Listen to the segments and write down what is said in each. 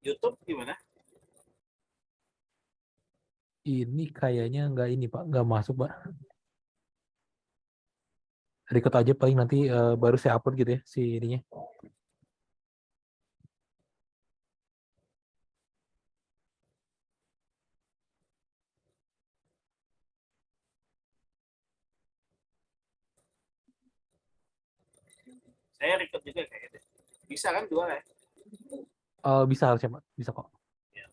YouTube gimana? Ini kayaknya nggak ini Pak, nggak masuk Pak. Record aja paling nanti baru saya upload gitu ya si ininya. Saya record juga kayaknya. Bisa kan dua ya? Bisa harusnya Pak, bisa kok. Ya.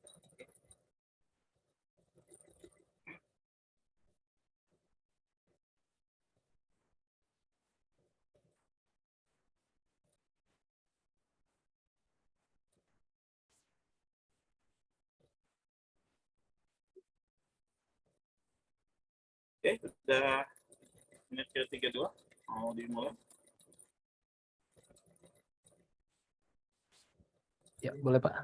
Oke, udah menit ke 32. Mau dimulai? Ya boleh Pak.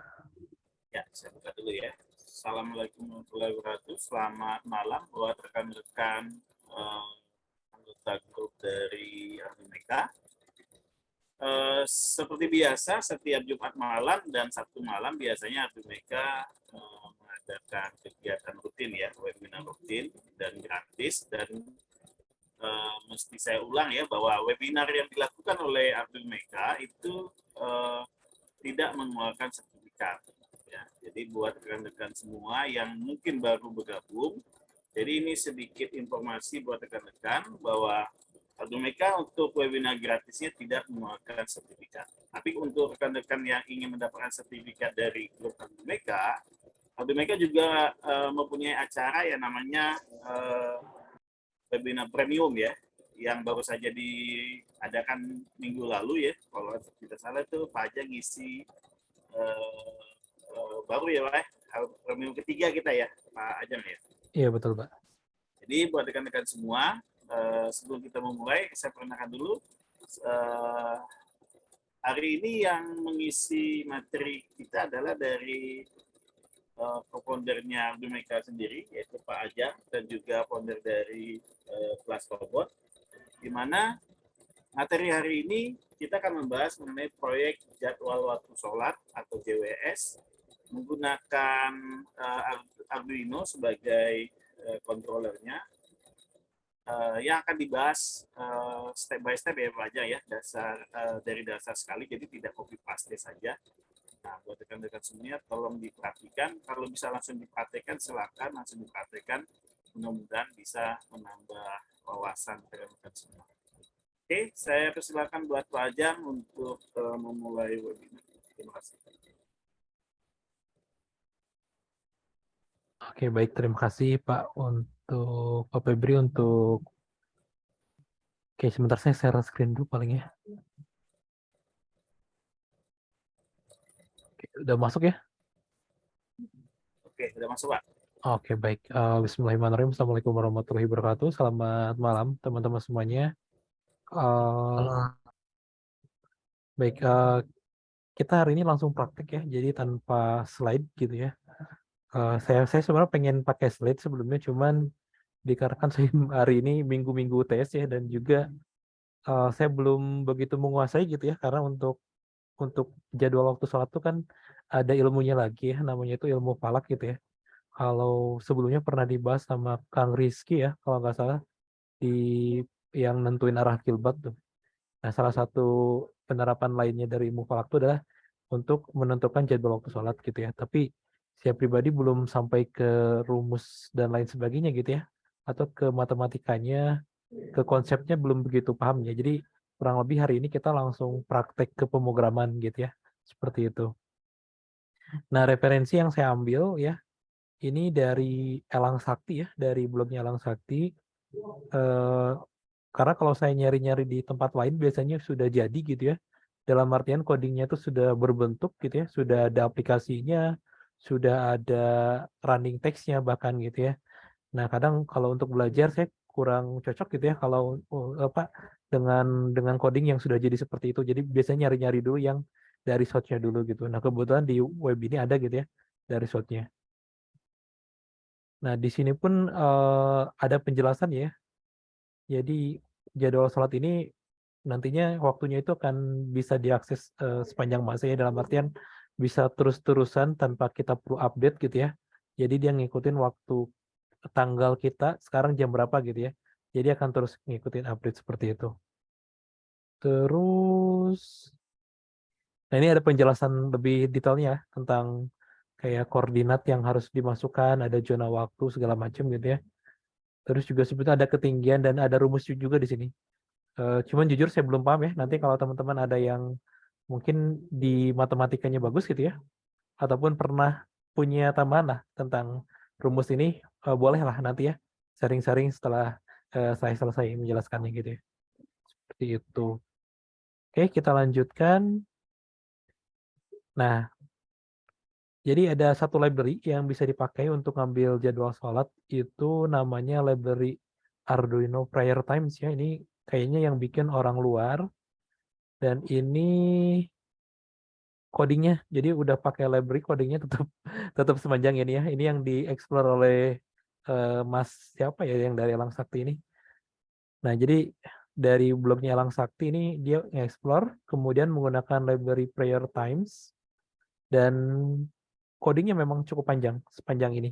Ya, saya buka dulu ya. Assalamualaikum warahmatullahi wabarakatuh. Selamat malam buat rekan-rekan anggota grup dari Amerika. Seperti biasa, setiap Jumat malam dan Sabtu malam biasanya Abimeka mengadakan kegiatan rutin ya, webinar rutin dan gratis. Dan mesti saya ulang ya bahwa webinar yang dilakukan oleh Abimeka itu tidak mengeluarkan sertifikat. Ya, jadi buat rekan-rekan semua yang mungkin baru bergabung, jadi ini sedikit informasi buat rekan-rekan bahwa Abimeka untuk webinar gratisnya tidak mengeluarkan sertifikat. Tapi untuk rekan-rekan yang ingin mendapatkan sertifikat dari grup Abimeka juga mempunyai acara yang namanya webinar premium ya, yang baru saja diadakan minggu lalu ya. Kalau tidak salah itu Pak Ajang ngisi baru ya Pak, premium ketiga kita ya Pak Ajang ya. Iya betul Pak. Jadi buat rekan-rekan semua, sebelum kita memulai, saya perkenalkan dulu. Hari ini yang mengisi materi kita adalah dari co-foundernya Abimeka sendiri, yaitu Pak Ajang, dan juga founder dari Kelas Robot, di mana materi hari ini kita akan membahas mengenai proyek jadwal waktu sholat atau JWS menggunakan Arduino sebagai controllernya, yang akan dibahas step by step ya Pak aja ya, dari dasar sekali, jadi tidak copy paste saja. Nah, buat rekan-rekan semuanya tolong diperhatikan, kalau bisa langsung dipraktekkan silakan langsung dipraktekkan, mudah-mudahan bisa menambah wawasan rekan-rekan semua. Oke, saya persilakan buat Pak Ajang untuk memulai webinar. Terima kasih. Oke baik, terima kasih Pak untuk Pak Febri untuk. Oke sebentar saya share screen dulu paling ya. Oke, udah masuk ya? Oke, sudah masuk Pak. Oke baik. Bismillahirrahmanirrahim. Assalamualaikum warahmatullahi wabarakatuh. Selamat malam teman-teman semuanya. Uh, baik, kita hari ini langsung praktek ya, jadi tanpa slide gitu ya. Saya sebenarnya pengen pakai slide sebelumnya, cuman dikarenakan saya hari ini minggu-minggu UTS ya, dan juga saya belum begitu menguasai gitu ya, karena untuk jadwal waktu sholat itu kan ada ilmunya lagi ya, namanya itu ilmu falak gitu ya. Kalau sebelumnya pernah dibahas sama Kang Rizky ya, kalau nggak salah, di yang nentuin arah kiblat tuh. Nah, salah satu penerapan lainnya dari ilmu falak itu adalah untuk menentukan jadwal waktu sholat gitu ya. Tapi saya pribadi belum sampai ke rumus dan lain sebagainya gitu ya, atau ke matematikanya, ke konsepnya belum begitu paham ya. Jadi kurang lebih hari ini kita langsung praktek ke pemrograman gitu ya, seperti itu. Nah, referensi yang saya ambil ya, ini dari Elang Sakti ya, dari blognya Elang Sakti. Eh, karena kalau saya nyari-nyari di tempat lain biasanya sudah jadi gitu ya. Dalam artian codingnya itu sudah berbentuk gitu ya, sudah ada aplikasinya, sudah ada running text-nya bahkan gitu ya. Nah, kadang kalau untuk belajar saya kurang cocok gitu ya kalau apa dengan coding yang sudah jadi seperti itu. Jadi biasanya nyari-nyari dulu yang dari source-nya dulu gitu. Nah, kebetulan di web ini ada gitu ya dari source-nya. Nah, di sini pun ada penjelasan ya. Jadi jadwal sholat ini nantinya waktunya itu akan bisa diakses sepanjang masa ya, dalam artian bisa terus-terusan tanpa kita perlu update gitu ya. Jadi dia ngikutin waktu tanggal kita sekarang jam berapa gitu ya. Jadi akan terus ngikutin update seperti itu. Terus, nah ini ada penjelasan lebih detailnya ya, tentang kayak koordinat yang harus dimasukkan, ada zona waktu segala macam gitu ya. Terus juga sebetulnya ada ketinggian dan ada rumus juga di sini. Cuman jujur saya belum paham ya. Nanti kalau teman-teman ada yang mungkin di matematikanya bagus gitu ya, ataupun pernah punya tambahan lah tentang rumus ini, bolehlah nanti ya sharing-sharing setelah saya selesai menjelaskannya gitu ya. Seperti itu. Oke, kita lanjutkan. Nah, jadi ada satu library yang bisa dipakai untuk ngambil jadwal sholat, itu namanya library Arduino Prayer Times ya. Ini kayaknya yang bikin orang luar, dan ini codingnya, jadi udah pakai library, codingnya tetap tetap sepanjang ini ya. Ini yang dieksplor oleh Mas siapa ya yang dari Elang Sakti ini. Nah, jadi dari blognya Elang Sakti ini dia nge-explore, kemudian menggunakan library Prayer Times, dan codingnya memang cukup panjang, sepanjang ini.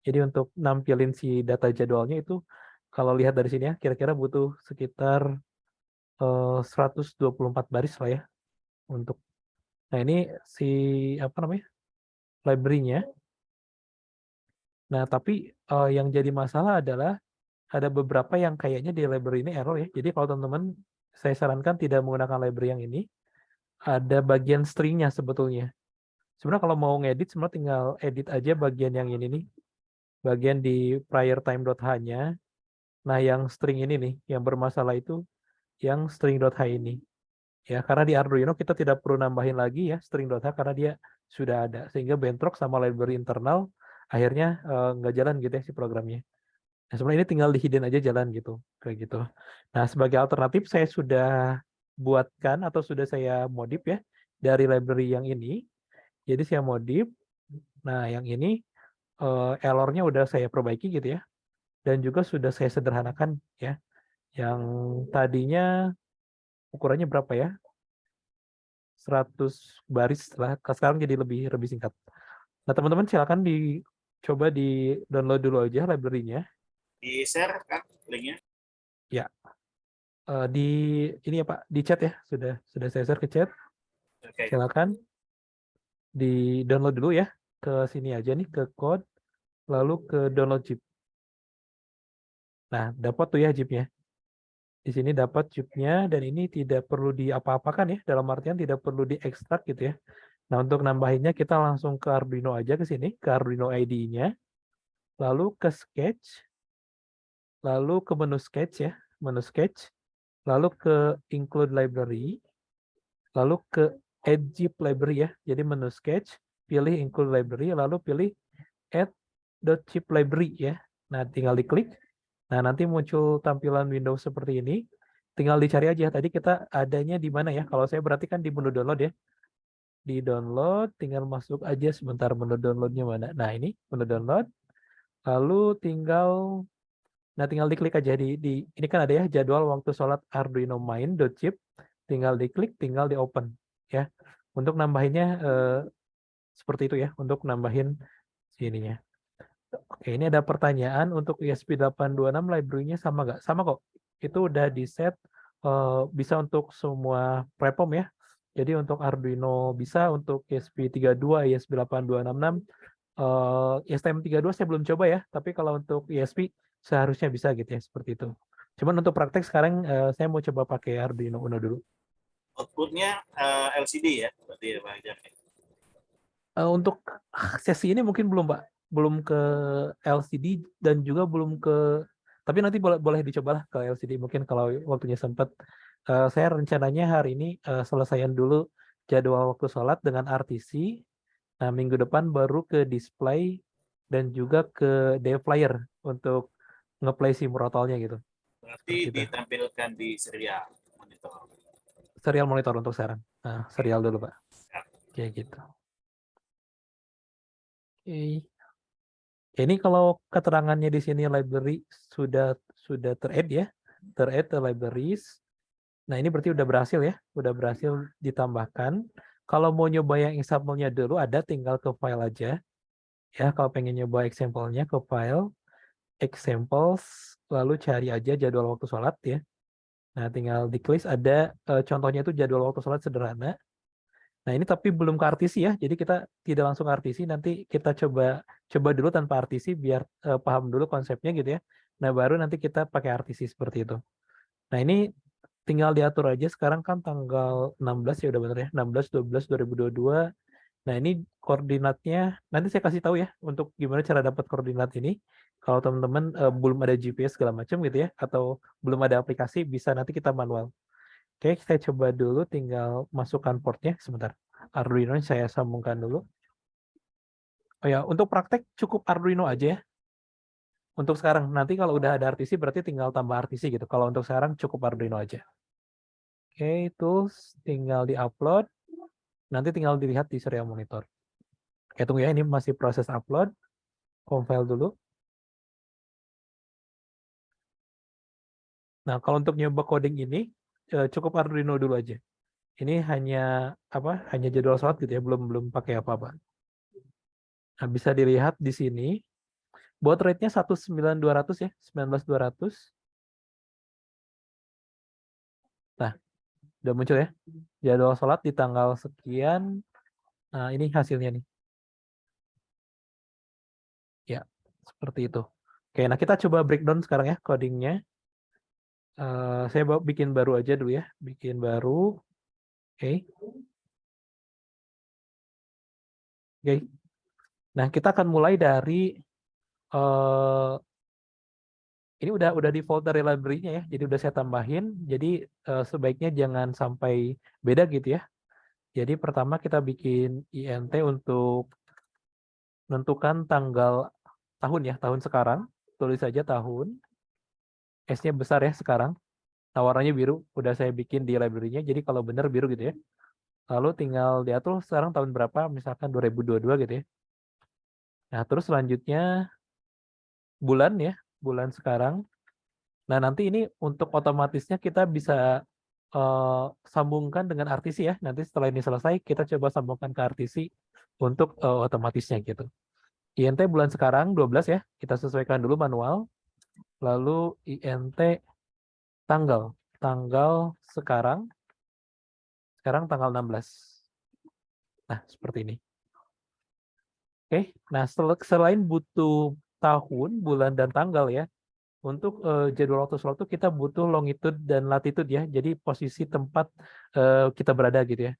Jadi untuk nampilin si data jadwalnya itu, kalau lihat dari sini ya, kira-kira butuh sekitar 124 baris lah ya untuk. Nah, ini si apa namanya, library-nya. Nah, tapi yang jadi masalah adalah ada beberapa yang kayaknya di library ini error ya. Jadi kalau teman-teman, saya sarankan tidak menggunakan library yang ini. Ada bagian stringnya sebetulnya. Sebenarnya kalau mau ngedit, sebenarnya tinggal edit aja bagian yang ini nih. Bagian di priortime.h-nya. Nah, yang string ini nih, yang bermasalah itu yang string.h ini. Ya, karena di Arduino kita tidak perlu nambahin lagi ya string.h karena dia sudah ada. Sehingga bentrok sama library internal, akhirnya nggak jalan gitu ya si programnya. Nah, sebenarnya ini tinggal di hidden aja jalan gitu, kayak gitu. Nah, sebagai alternatif saya sudah buatkan atau sudah saya modif ya dari library yang ini. Jadi saya modif. Nah, yang ini errornya udah saya perbaiki gitu ya. Dan juga sudah saya sederhanakan ya. Yang tadinya ukurannya berapa ya? 100 baris lah. Sekarang jadi lebih singkat. Nah, teman-teman silakan dicoba di download dulu aja library-nya. Di share kan linknya. Ya, di ini ya Pak, di chat ya, sudah saya share ke chat. Oke. Silakan di download dulu ya, ke sini aja nih, ke code, lalu ke download zip. Nah, dapat tuh ya zipnya. Di sini dapat zipnya, dan ini tidak perlu diapa-apakan ya, dalam artian tidak perlu diekstrak gitu ya. Nah, untuk nambahinnya kita langsung ke Arduino aja, ke sini, ke Arduino IDE-nya, lalu ke sketch, lalu ke menu sketch ya, menu sketch, lalu ke include library, lalu ke add zip library ya. Jadi menu sketch, pilih include library, lalu pilih add.zip library ya. Nah, tinggal diklik. Nah, nanti muncul tampilan Windows seperti ini. Tinggal dicari aja tadi kita adanya di mana ya. Kalau saya berarti kan di menu download ya. Di download, tinggal masuk aja sebentar menu downloadnya mana. Nah, ini menu download. Lalu tinggal diklik aja di ini kan ada ya jadwal waktu sholat Arduino main.zip. Tinggal diklik, tinggal di open ya. Untuk nambahinnya seperti itu ya, untuk nambahin sininya. Oke, ini ada pertanyaan untuk ESP826 library-nya sama nggak? Sama kok. Itu udah di set bisa untuk semua platform ya. Jadi untuk Arduino bisa, untuk ESP32, ESP8266, STM32 saya belum coba ya, tapi kalau untuk ESP seharusnya bisa gitu ya, seperti itu. Cuman untuk praktek sekarang saya mau coba pakai Arduino Uno dulu. Outputnya LCD ya, berarti ya Pak Jan. Untuk sesi ini mungkin belum Pak, belum ke LCD dan juga belum ke, tapi nanti boleh dicobalah ke LCD mungkin kalau waktunya sempat. Saya rencananya hari ini selesaikan dulu jadwal waktu sholat dengan RTC. Nah, minggu depan baru ke display dan juga ke DFlyer untuk ngeplay si Murotalnya gitu. Berarti Seperti itu. ditampilkan di serial monitor. Serial monitor untuk sekarang. Nah, serial dulu Pak. Kayak gitu. Oke. Ini kalau keterangannya di sini library sudah ter-add ya, ter-add the libraries. Nah, ini berarti udah berhasil ya, udah berhasil ditambahkan. Kalau mau nyoba yang example-nya dulu ada, tinggal ke file aja. Ya, kalau pengen nyoba example-nya ke file, examples, lalu cari aja jadwal waktu sholat ya. Nah, tinggal diklik ada contohnya itu jadwal waktu sholat sederhana. Nah, ini tapi belum ke RTC ya, jadi kita tidak langsung ke RTC, nanti kita coba dulu tanpa RTC biar paham dulu konsepnya gitu ya. Nah, baru nanti kita pakai RTC seperti itu. Nah, ini tinggal diatur aja, sekarang kan tanggal 16 ya udah bener ya, 16/12/2022. Nah, ini koordinatnya, nanti saya kasih tahu ya untuk gimana cara dapat koordinat ini. Kalau teman-teman belum ada GPS segala macam gitu ya, atau belum ada aplikasi, bisa nanti kita manual. Oke, saya coba dulu tinggal masukkan portnya sebentar. Arduino saya sambungkan dulu. Oh ya, untuk praktek cukup Arduino aja ya. Untuk sekarang, nanti kalau udah ada RTC berarti tinggal tambah RTC gitu. Kalau untuk sekarang cukup Arduino aja. Oke, tools tinggal di-upload. Nanti tinggal dilihat di serial monitor. Oke, tunggu ya, ini masih proses upload. Compile dulu. Nah, kalau untuk nyoba coding ini, cukup Arduino dulu aja. Ini hanya apa? Hanya jadwal sholat gitu ya, belum pakai apa-apa. Nah, bisa dilihat di sini. Baud rate-nya 19200 ya, 19200. Nah, udah muncul ya. Jadwal sholat di tanggal sekian. Nah, ini hasilnya nih. Ya, seperti itu. Oke, nah kita coba breakdown sekarang ya codingnya. Saya bikin baru aja dulu ya. Bikin baru. Oke. Oke. Nah, kita akan mulai dari eh, ini udah default dari library-nya ya. Jadi udah saya tambahin. Jadi sebaiknya jangan sampai beda gitu ya. Jadi pertama kita bikin INT untuk menentukan tanggal tahun ya, tahun sekarang. Tulis saja tahun. S-nya besar ya sekarang. Nah, warnanya biru. Udah saya bikin di library-nya. Jadi kalau benar biru gitu ya. Lalu tinggal diatur sekarang tahun berapa. Misalkan 2022 gitu ya. Nah, terus selanjutnya bulan ya. Bulan sekarang. Nah, nanti ini untuk otomatisnya kita bisa sambungkan dengan RTC ya. Nanti setelah ini selesai, kita coba sambungkan ke RTC untuk otomatisnya gitu. INT bulan sekarang 12 ya. Kita sesuaikan dulu manual. Lalu INT tanggal. Tanggal sekarang tanggal 16. Nah, seperti ini. Oke, nah selain butuh tahun, bulan, dan tanggal ya, untuk jadwal waktu sholat itu kita butuh longitude dan latitude ya, jadi posisi tempat kita berada gitu ya.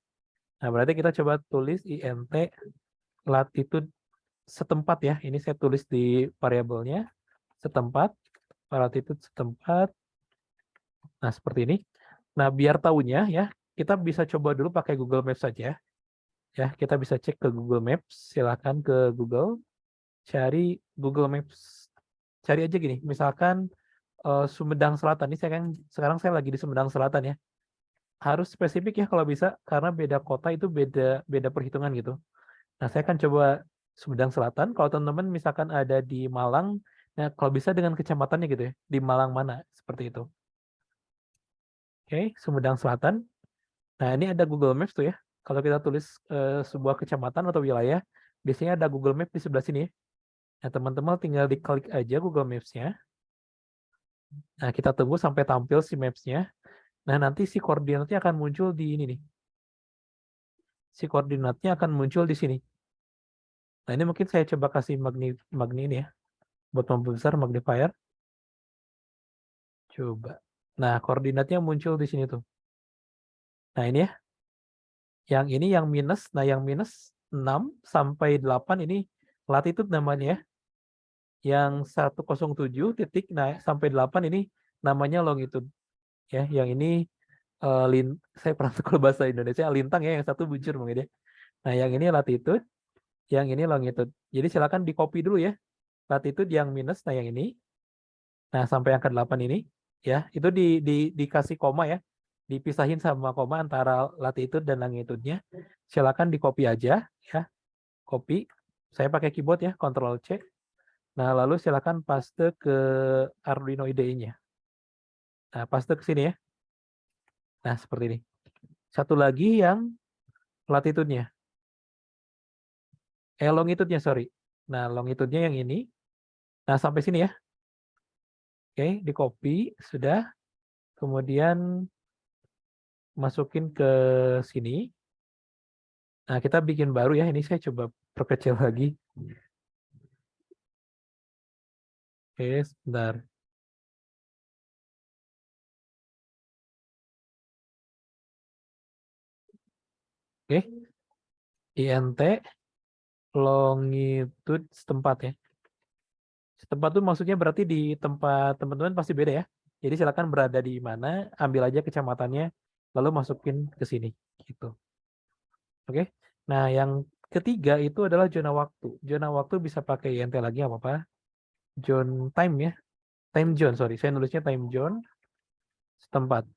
Nah, berarti kita coba tulis INT latitude setempat ya, ini saya tulis di variabelnya, setempat, latitude setempat, nah seperti ini. Nah, biar tahunya ya, kita bisa coba dulu pakai Google Maps saja. Ya, kita bisa cek ke Google Maps, silakan ke Google, cari Google Maps, cari aja gini, misalkan Sumedang Selatan, ini sekarang saya lagi di Sumedang Selatan ya. Harus spesifik ya kalau bisa, karena beda kota itu beda perhitungan gitu. Nah, saya akan coba Sumedang Selatan. Kalau teman-teman misalkan ada di Malang, nah kalau bisa dengan kecamatannya gitu ya, di Malang mana, seperti itu. Oke, Sumedang Selatan. Nah, ini ada Google Maps tuh ya. Kalau kita tulis sebuah kecamatan atau wilayah, biasanya ada Google Maps di sebelah sini ya. Nah, teman-teman tinggal diklik aja Google Maps-nya. Nah, kita tunggu sampai tampil si Maps-nya. Nah, nanti si koordinatnya akan muncul di ini nih. Si koordinatnya akan muncul di sini. Nah, ini mungkin saya coba kasih magni ini ya. Buat membesar magnifier. Coba. Nah, koordinatnya muncul di sini tuh. Nah, ini ya. Yang ini yang minus. Nah, yang minus 6 sampai 8 ini latitude namanya ya. Yang 107 titik nah sampai 8 ini namanya longitude. Ya, yang ini saya pernah kalau bahasa Indonesia lintang ya, yang satu buncur mungkin ya. Nah, yang ini latitude, yang ini longitude. Jadi silakan di copy dulu ya. Latitude yang minus, nah yang ini. Nah, sampai yang ke-8 ini ya, itu dikasih koma ya. Dipisahin sama koma antara latitude dan longitude-nya. Silakan di copy aja ya. Copy. Saya pakai keyboard ya, Ctrl C. Nah, lalu silakan paste ke Arduino IDE-nya. Nah, paste ke sini ya. Nah, seperti ini. Satu lagi yang latitude-nya. Longitude-nya, sorry. Nah, longitude-nya yang ini. Nah, sampai sini ya. Oke, di copy, sudah. Kemudian masukin ke sini. Nah, kita bikin baru ya. Ini saya coba perkecil lagi. Oke, sebentar. Oke, INT longitude setempat ya. Setempat itu maksudnya berarti di tempat teman-teman pasti beda ya. Jadi silakan berada di mana, ambil aja kecamatannya, lalu masukin ke sini. Gitu. Oke. Nah, yang ketiga itu adalah zona waktu. Zona waktu bisa pakai INT lagi apa-apa. Zone time ya. Time zone, sorry. Saya nulisnya time zone setempat.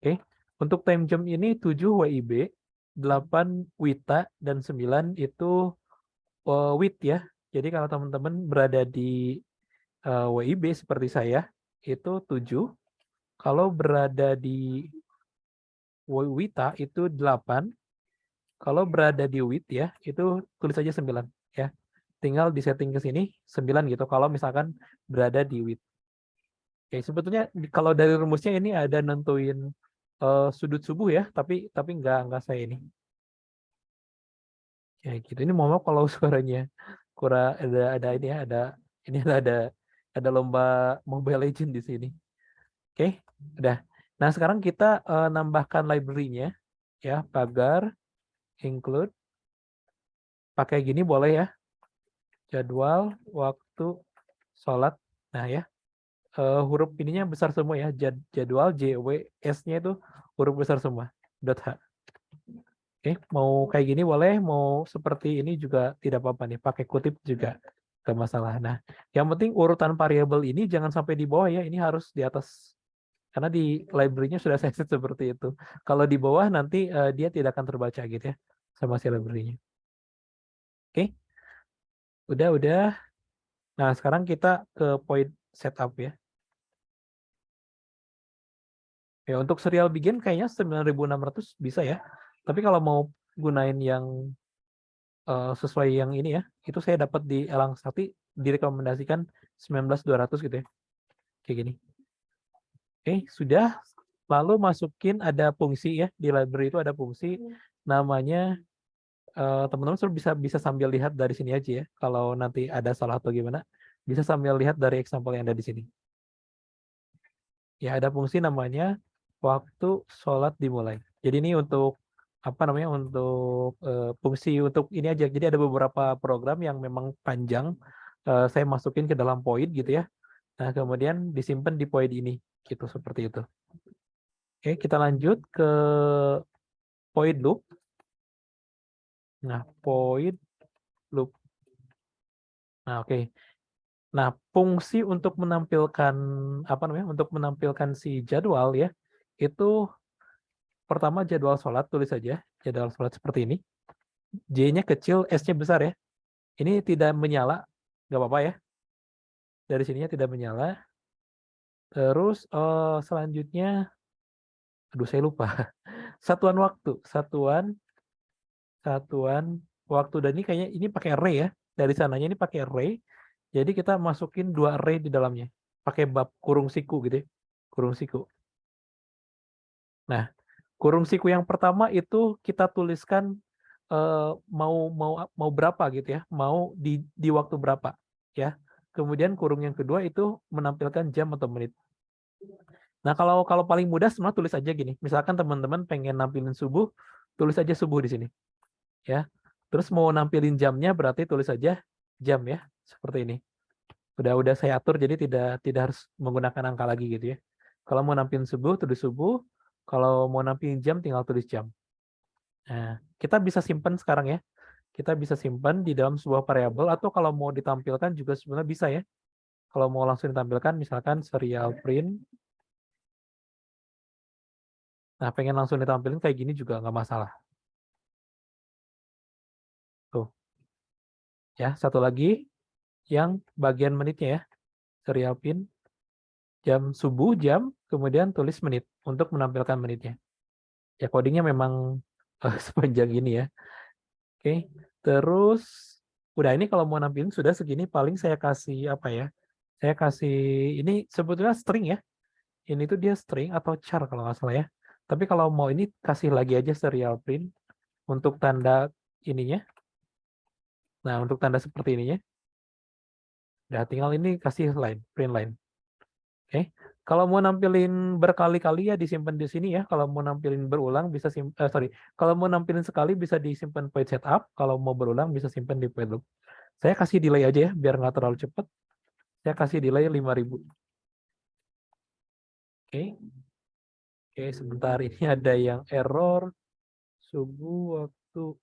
Oke. Untuk time zone ini 7 WIB, 8 WITA, dan 9 itu WIT ya. Jadi kalau teman-teman berada di WIB seperti saya, itu 7. Kalau berada di WITA itu 8. Kalau berada di WIT ya, itu tulis aja 9 ya. Tinggal disetting ke sini 9 gitu kalau misalkan berada di WIT. Oke, sebetulnya kalau dari rumusnya ini ada nentuin sudut subuh ya, tapi nggak saya ini. Ya gitu. Ini mau kalau suaranya kurang ada ini ya, ada lomba Mobile Legend di sini. Oke, udah. Nah, sekarang kita nambahkan library-nya ya, pagar include pakai gini boleh ya. Jadwal waktu sholat. Nah, ya. Huruf ininya besar semua ya. Jadwal JWS-nya itu huruf besar semua. .h. Oke, mau kayak gini boleh, mau seperti ini juga tidak apa-apa nih, pakai kutip juga gak masalah. Nah, yang penting urutan variabel ini jangan sampai di bawah ya, ini harus di atas. Karena di library-nya sudah saya set seperti itu. Kalau di bawah nanti dia tidak akan terbaca gitu ya, sama si library-nya. Oke, udah. Nah, sekarang kita ke point setup ya. Ya, untuk serial begin kayaknya 9.600 bisa ya. Tapi kalau mau gunain yang sesuai yang ini ya, itu saya dapat di Elang Sakti direkomendasikan 19.200 gitu ya. Kayak gini. Oke, sudah. Lalu masukin ada fungsi ya, di library itu ada fungsi namanya teman-teman bisa sambil lihat dari sini aja ya. Kalau nanti ada salah atau gimana, bisa sambil lihat dari example yang ada di sini. Ya, ada fungsi namanya waktu sholat dimulai. Jadi ini untuk apa namanya, untuk fungsi untuk ini aja. Jadi ada beberapa program yang memang panjang, saya masukin ke dalam void gitu ya. Nah, kemudian disimpan di void ini gitu, seperti itu. Oke, kita lanjut ke void loop. Nah, void loop. Nah, oke. Nah, fungsi untuk menampilkan apa namanya, untuk menampilkan si jadwal ya, itu pertama jadwal sholat, tulis saja jadwal sholat seperti ini. J-nya kecil, S-nya besar ya. Ini tidak menyala, nggak apa-apa ya. Dari sininya tidak menyala. Terus selanjutnya, aduh saya lupa. Satuan waktu, satuan waktu, dan ini kayaknya ini pakai array ya. Dari sananya ini pakai array. Jadi kita masukin 2 array di dalamnya. Pakai bab kurung siku gitu ya. Kurung siku. Nah, kurung siku yang pertama itu kita tuliskan mau berapa gitu ya, mau di waktu berapa ya. Kemudian kurung yang kedua itu menampilkan jam atau menit. Nah, kalau paling mudah semua tulis aja gini. Misalkan teman-teman pengen nampilin subuh, tulis aja subuh di sini ya. Terus mau nampilin jamnya berarti tulis aja jam ya, seperti ini. Udah saya atur jadi tidak harus menggunakan angka lagi gitu ya. Kalau mau nampilin subuh tulis subuh, kalau mau nampilin jam tinggal tulis jam. Nah, kita bisa simpan sekarang ya. Kita bisa simpan di dalam sebuah variabel, atau kalau mau ditampilkan juga sebenarnya bisa ya. Kalau mau langsung ditampilkan, misalkan serial print. Nah, pengen langsung ditampilkan kayak gini juga nggak masalah. Tuh. Ya, satu lagi yang bagian menitnya ya. Serial print, jam subuh, jam, kemudian tulis menit untuk menampilkan menitnya. Ya, codingnya memang sepanjang ini ya. Oke, terus udah ini kalau mau nampilin sudah segini paling saya kasih apa ya? Saya kasih ini sebetulnya string ya. Ini tuh dia string atau char kalau nggak salah ya. Tapi kalau mau ini kasih lagi aja serial print untuk tanda ininya. Nah, untuk tanda seperti ininya. Udah tinggal ini kasih line, print line. Oke. Kalau mau nampilin berkali-kali ya disimpan di sini ya. Kalau mau nampilin berulang bisa Kalau mau nampilin sekali bisa disimpan page setup. Kalau mau berulang bisa simpan di page loop. Saya kasih delay aja ya biar nggak terlalu cepat. Saya kasih delay 5000. Oke. Oke, sebentar ini ada yang error subuh waktu.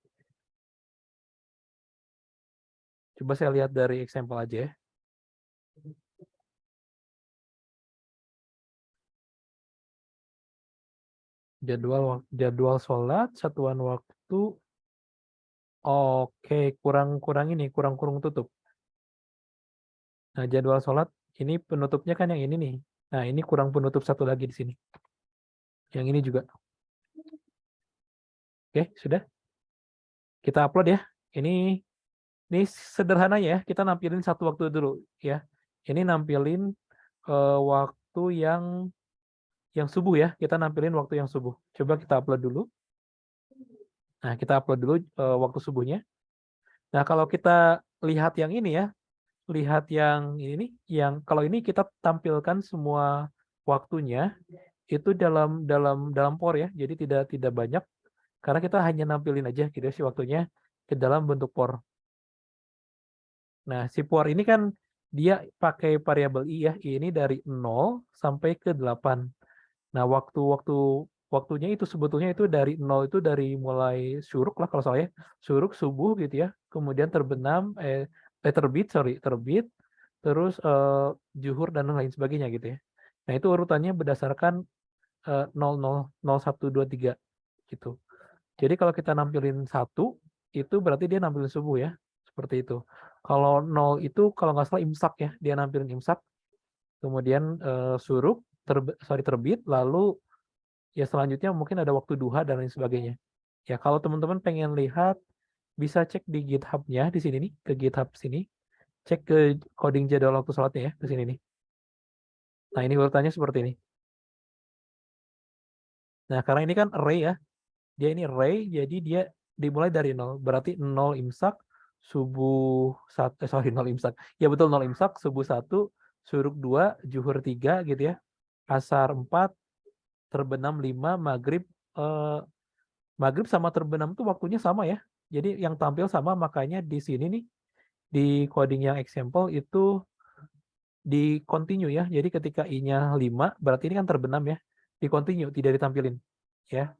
Coba saya lihat dari example aja ya. Jadwal sholat, satuan waktu. Oke, kurang kurung tutup. Nah, jadwal sholat ini penutupnya kan yang ini nih. Nah, ini kurang penutup satu lagi di sini. Yang ini juga. Oke, sudah. Kita upload ya. Ini sederhananya ya. Kita nampilin satu waktu dulu ya. Ini nampilin waktu yang subuh ya. Kita nampilin waktu yang subuh. Coba kita upload dulu. Nah, kita upload dulu waktu subuhnya. Nah, kalau kita lihat yang ini ya, lihat yang ini nih, yang kalau ini kita tampilkan semua waktunya itu dalam por ya. Jadi tidak banyak karena kita hanya nampilin aja gitu ya si waktunya ke dalam bentuk por. Nah, si por ini kan dia pakai variabel i ya. I ini dari 0 sampai ke 8. Nah, waktunya itu sebetulnya itu dari 0 itu dari mulai syuruk lah kalau salah ya. Syuruk subuh gitu ya. Kemudian terbit, terus zuhur dan lain sebagainya gitu ya. Nah, itu urutannya berdasarkan 000123 gitu. Jadi kalau kita nampilin 1 itu berarti dia nampilin subuh ya. Seperti itu. Kalau 0 itu kalau nggak salah imsak ya, dia nampilin imsak. Kemudian syuruk, terbit, lalu ya selanjutnya mungkin ada waktu duha dan lain sebagainya. Ya kalau teman-teman pengen lihat bisa cek di GitHub-nya di sini nih, ke GitHub sini. Cek ke coding jadwal waktu sholatnya ya, ke sini nih. Nah, ini urutannya seperti ini. Nah, karena ini kan array ya. Dia ini array, jadi dia dimulai dari 0. Berarti 0 imsak, subuh 1, 0 imsak. Ya betul 0 imsak, subuh 1, syuruk 2, zuhur 3 gitu ya. Asar 4, terbenam 5, maghrib sama terbenam tuh waktunya sama ya. Jadi yang tampil sama, makanya di sini nih, di coding yang example itu di continue ya. Jadi ketika i-nya 5, berarti ini kan terbenam ya. Di continue, tidak ditampilin. Ya,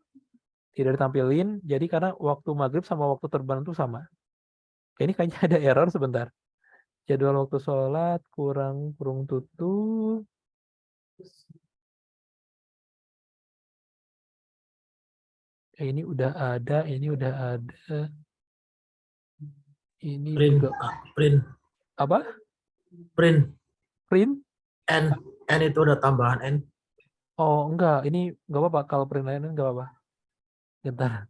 tidak ditampilin. Jadi karena waktu maghrib sama waktu terbenam itu sama. Ini kayaknya ada error sebentar. Jadwal waktu sholat kurung tutup. Ini udah ada, ini udah ada. Ini Print, juga print, apa? print, Print? n itu ada tambahan n. Oh enggak, ini enggak apa-apa. Kalau print lain enggak apa-apa. Bentar,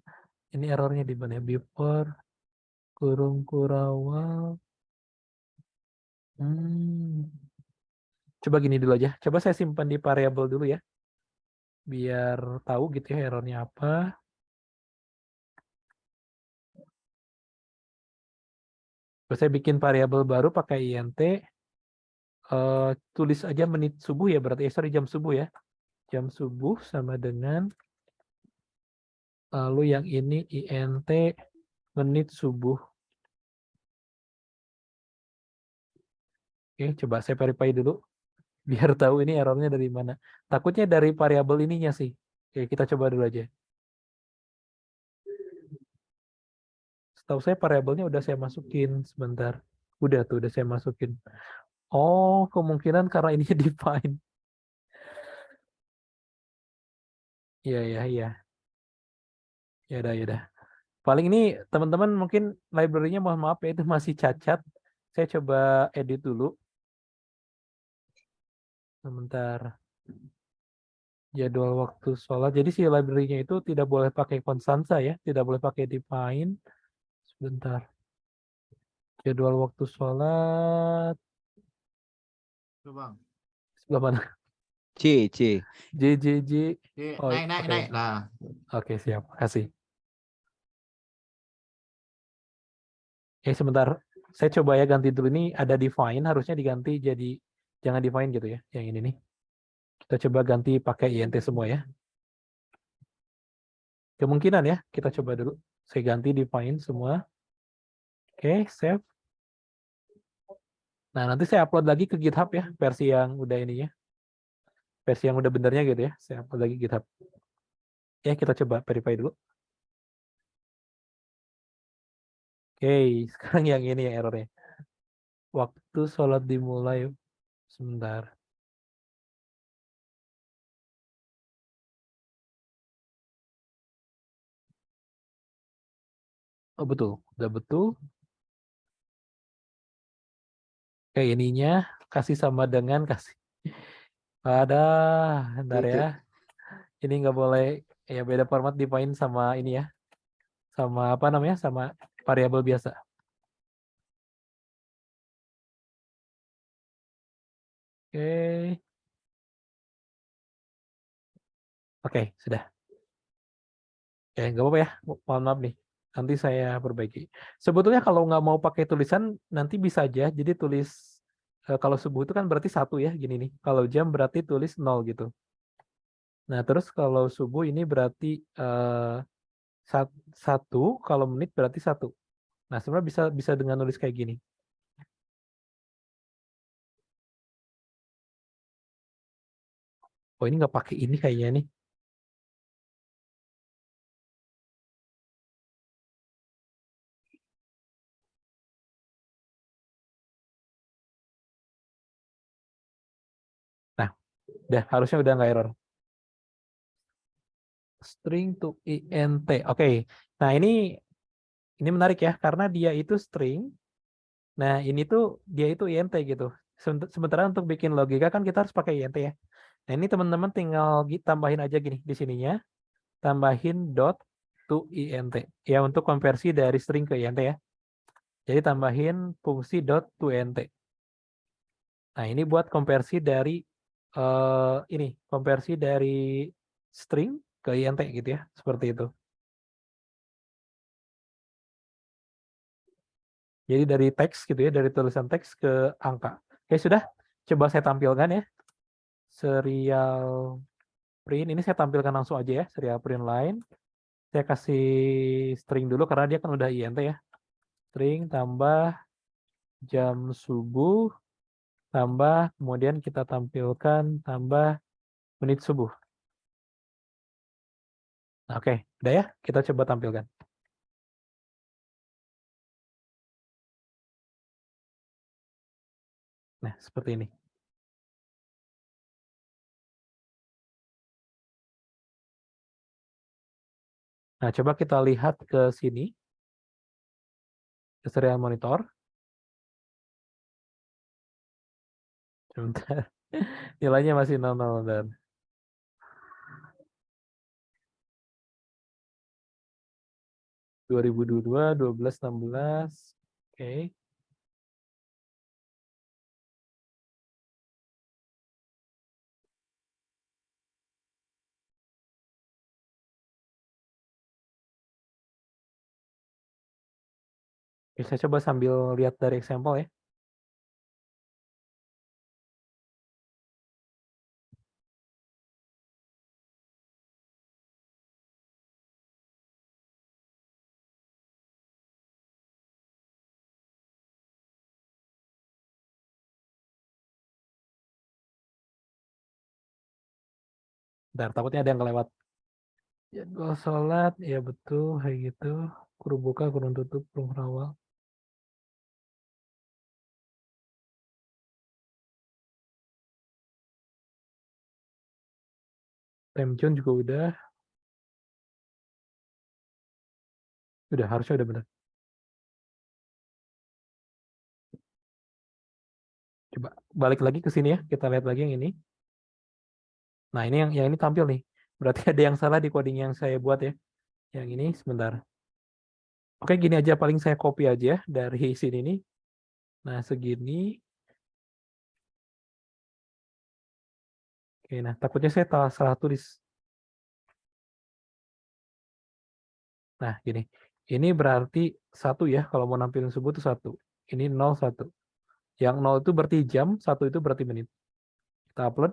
ini errornya di mana? Before kurung kurawal. Coba gini dulu aja. Coba saya simpan di variable dulu ya. Biar tahu gitu ya errornya apa. Terus saya bikin variabel baru pakai int. Tulis aja menit subuh ya berarti. Sorry, jam subuh ya. Jam subuh sama dengan. Lalu yang ini int menit subuh. Oke, coba saya verify dulu. Biar tahu ini errornya dari mana. Takutnya dari variabel ininya sih. Oke, kita coba dulu aja. Setahu saya variabelnya udah saya masukin sebentar. Udah tuh, udah saya masukin. Oh, kemungkinan karena ini define. Iya, iya, iya. Ya udah, ya udah. Paling ini teman-teman mungkin library-nya mohon maaf ya itu masih cacat. Saya coba edit dulu. Sebentar. Jadwal waktu sholat. Jadi si library-nya itu tidak boleh pakai Constanza ya, tidak boleh pakai define. Sebentar. Jadwal waktu sholat Tuh, Bang. sebelah mana? C, C. J J J. Oh, Naik, naik, oke. naik. Nah, Oke, siap. Kasih. Sebentar. Saya coba ya ganti dulu. Ini ada define, harusnya diganti jadi jangan define gitu ya. Yang ini nih. Kita coba ganti pakai INT semua ya. Kemungkinan ya. Kita coba dulu. Saya ganti define semua. Oke, save. Nah, nanti saya upload lagi ke GitHub ya. Versi yang udah ininya. Versi yang udah benernya gitu ya. Saya upload lagi GitHub. Ya, kita coba verify dulu. Oke, sekarang yang ini ya errornya. Waktu sholat dimulai. Sebentar. Oh betul, udah betul. Kayak ininya kasih sama dengan kasih. Ada, bentar ya. Ini nggak boleh ya beda format define sama ini ya. Sama apa namanya? Sama variabel biasa. Oke. Oke, sudah. Nggak apa-apa ya. Mohon maaf nih. Nanti saya perbaiki. Sebetulnya kalau nggak mau pakai tulisan, nanti bisa aja. Jadi tulis, kalau subuh itu kan berarti 1 ya, gini nih. Kalau jam berarti tulis 0 gitu. Nah, terus kalau subuh ini berarti 1, kalau menit berarti 1. Nah, sebenarnya bisa bisa dengan nulis kayak gini. Oh, ini nggak pakai ini kayaknya nih. Nah, harusnya udah nggak error. String to int. Oke. Nah, ini menarik ya karena dia itu string. Nah, ini tuh dia itu int gitu. Sementara untuk bikin logika kan kita harus pakai int ya. Nah, ini teman-teman tinggal tambahin aja gini di sininya. Tambahin dot to int. Ya, untuk konversi dari string ke int ya. Jadi tambahin fungsi dot to int. Nah, ini buat konversi dari ini, konversi dari string ke int gitu ya, seperti itu. Jadi dari teks gitu ya, dari tulisan teks ke angka. Oke, sudah. Coba saya tampilkan ya. Serial print, ini saya tampilkan langsung aja ya, serial print line. Saya kasih string dulu karena dia kan udah int ya. String tambah jam subuh, tambah kemudian kita tampilkan tambah menit subuh. Nah, oke, udah ya, kita coba tampilkan. Nah, seperti ini. Nah, coba kita lihat ke sini, ke serial monitor. Sebentar. Nilainya masih 00 dan 2022, 12, 16. Oke. Bisa coba sambil lihat dari example ya. Bentar, takutnya ada yang kelewat. Jadwal sholat, ya betul, kayak gitu. Kurung buka, kurung tutup, kurung awal. Time zone juga udah. Udah, harusnya udah benar. Coba balik lagi ke sini ya, kita lihat lagi yang ini. Nah, ini yang ini tampil nih. Berarti ada yang salah di coding yang saya buat ya. Yang ini sebentar. Oke, gini aja, paling saya copy aja dari sini nih. Nah, segini. Oke, nah takutnya saya salah tulis. Nah, gini. Ini berarti 1 ya, kalau mau nampilin subuh itu 1. Ini 0, 1. Yang 0 itu berarti jam, 1 itu berarti menit. Kita upload.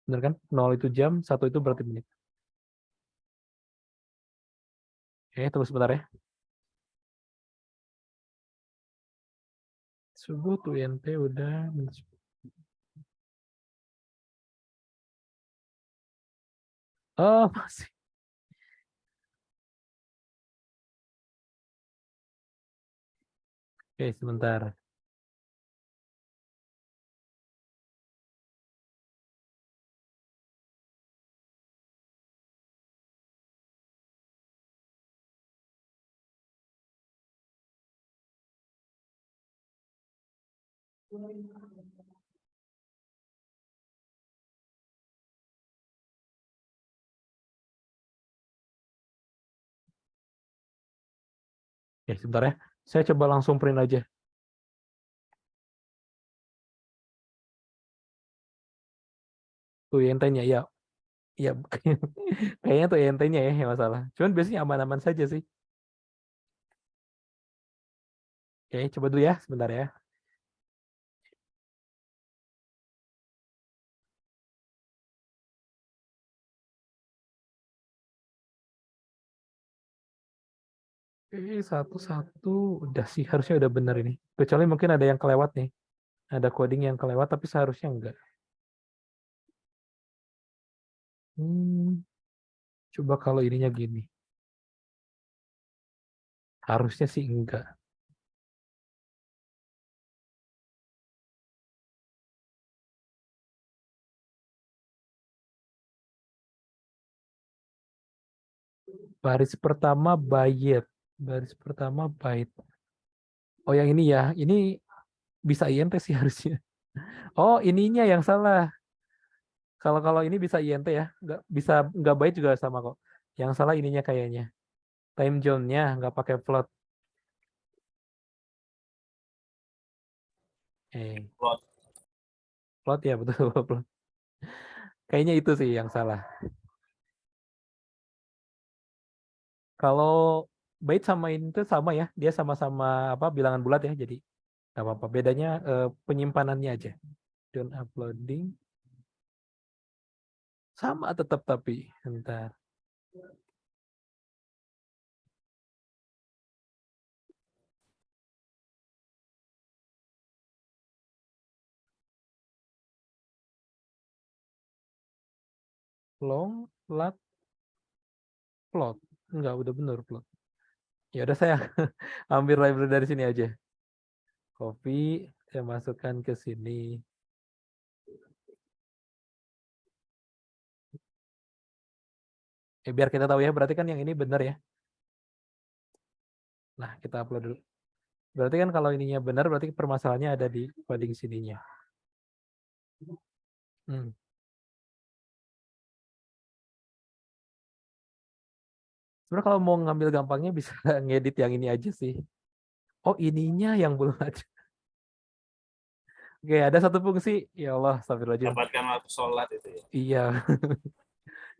Bener kan? 0 itu jam, 1 itu berarti menit. Oke, tunggu sebentar ya. Subuh tuh ente udah. Oh, masih. Oke, sebentar. Oke, sebentar ya. Saya coba langsung print aja. Tuh ente-nya ya. Ya, kayaknya tuh ente-nya ya yang masalah. Cuman biasanya aman-aman saja sih. Oke, coba dulu ya, sebentar ya. Oke, satu-satu udah sih, harusnya udah benar ini. Kecuali mungkin ada yang kelewat nih. Ada coding yang kelewat, tapi seharusnya enggak. Coba kalau ininya gini. Harusnya sih enggak. Baris pertama byte. Baris pertama byte. Oh, yang ini ya. Ini bisa INT sih harusnya. Oh, ininya yang salah. Kalau kalau ini bisa INT ya. Nggak bisa, nggak byte juga sama kok. Yang salah ininya kayaknya. Time zone-nya nggak pakai float. Plot. Float ya, betul. Float. Kayaknya itu sih yang salah. Kalau byte sama ini tuh sama ya. Dia sama-sama apa bilangan bulat ya. Jadi nggak apa-apa. Bedanya penyimpanannya aja. Don't uploading. Sama tetap tapi. Bentar. Long, flat, plot. Enggak, udah bener plot. Ya udah saya ambil library dari sini aja. Copy, saya masukkan ke sini. Biar kita tahu ya, berarti kan yang ini benar ya. Nah, kita upload dulu. Berarti kan kalau ininya benar, berarti permasalahannya ada di coding sininya. Hmm. Sebenarnya kalau mau ngambil gampangnya bisa ngedit yang ini aja sih. Oh, ininya yang belum ada. Oke, ada satu fungsi. Ya Allah, astagfirullahaladzim. Dapatkan waktu sholat itu ya. Iya.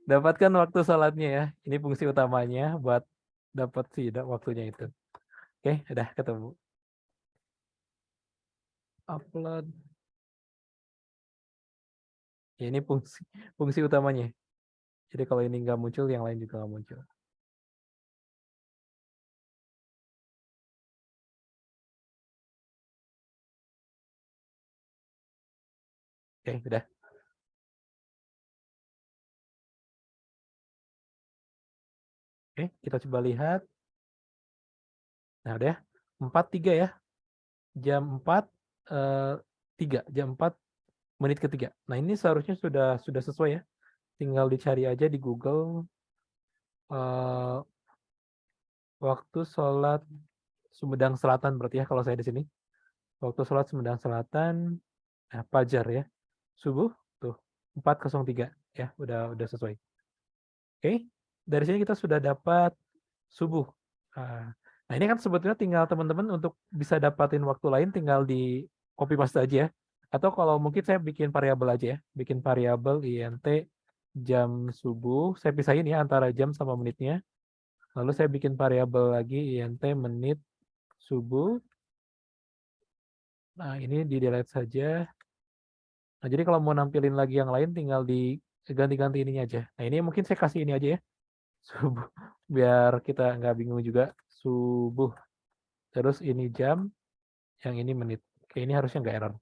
Dapatkan waktu sholatnya ya. Ini fungsi utamanya buat dapat sih waktunya itu. Oke, udah ketemu. Upload. Ya, ini fungsi utamanya. Jadi kalau ini nggak muncul, yang lain juga nggak muncul. Oke, udah. Oke, kita coba lihat. Nah, udah ya. 4.3 ya. Jam 4 3, jam 4 menit ketiga. Nah, ini seharusnya sudah sesuai ya. Tinggal dicari aja di Google waktu sholat Sumedang Selatan berarti ya kalau saya di sini. Waktu sholat Sumedang Selatan Nah, fajar ya. Subuh tuh 4.03 ya, udah sesuai. Oke. Dari sini kita sudah dapat subuh. Nah, ini kan sebetulnya tinggal teman-teman untuk bisa dapatin waktu lain tinggal di copy paste aja ya. Atau kalau mungkin saya bikin variabel aja ya. Bikin variabel int jam subuh. Saya pisahin ya antara jam sama menitnya. Lalu saya bikin variabel lagi int menit subuh. Nah, ini di delete saja. Nah, jadi kalau mau nampilin lagi yang lain tinggal diganti-ganti ininya aja. Nah, ini mungkin saya kasih ini aja ya. Subuh. Biar kita nggak bingung juga. Subuh. Terus ini jam, yang ini menit. Oke, ini harusnya nggak error.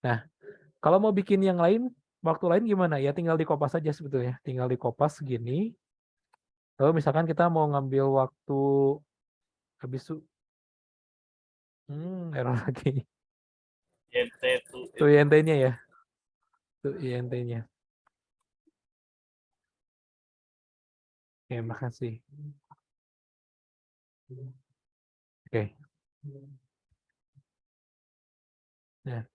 Nah, kalau mau bikin yang lain, waktu lain gimana? Ya tinggal dikopas aja sebetulnya. Tinggal dikopas gini. Lalu misalkan kita mau ngambil waktu habis error lagi. INT Tuh INT-nya ya. Tuh INT-nya. Oke, makasih. Oke. Nah,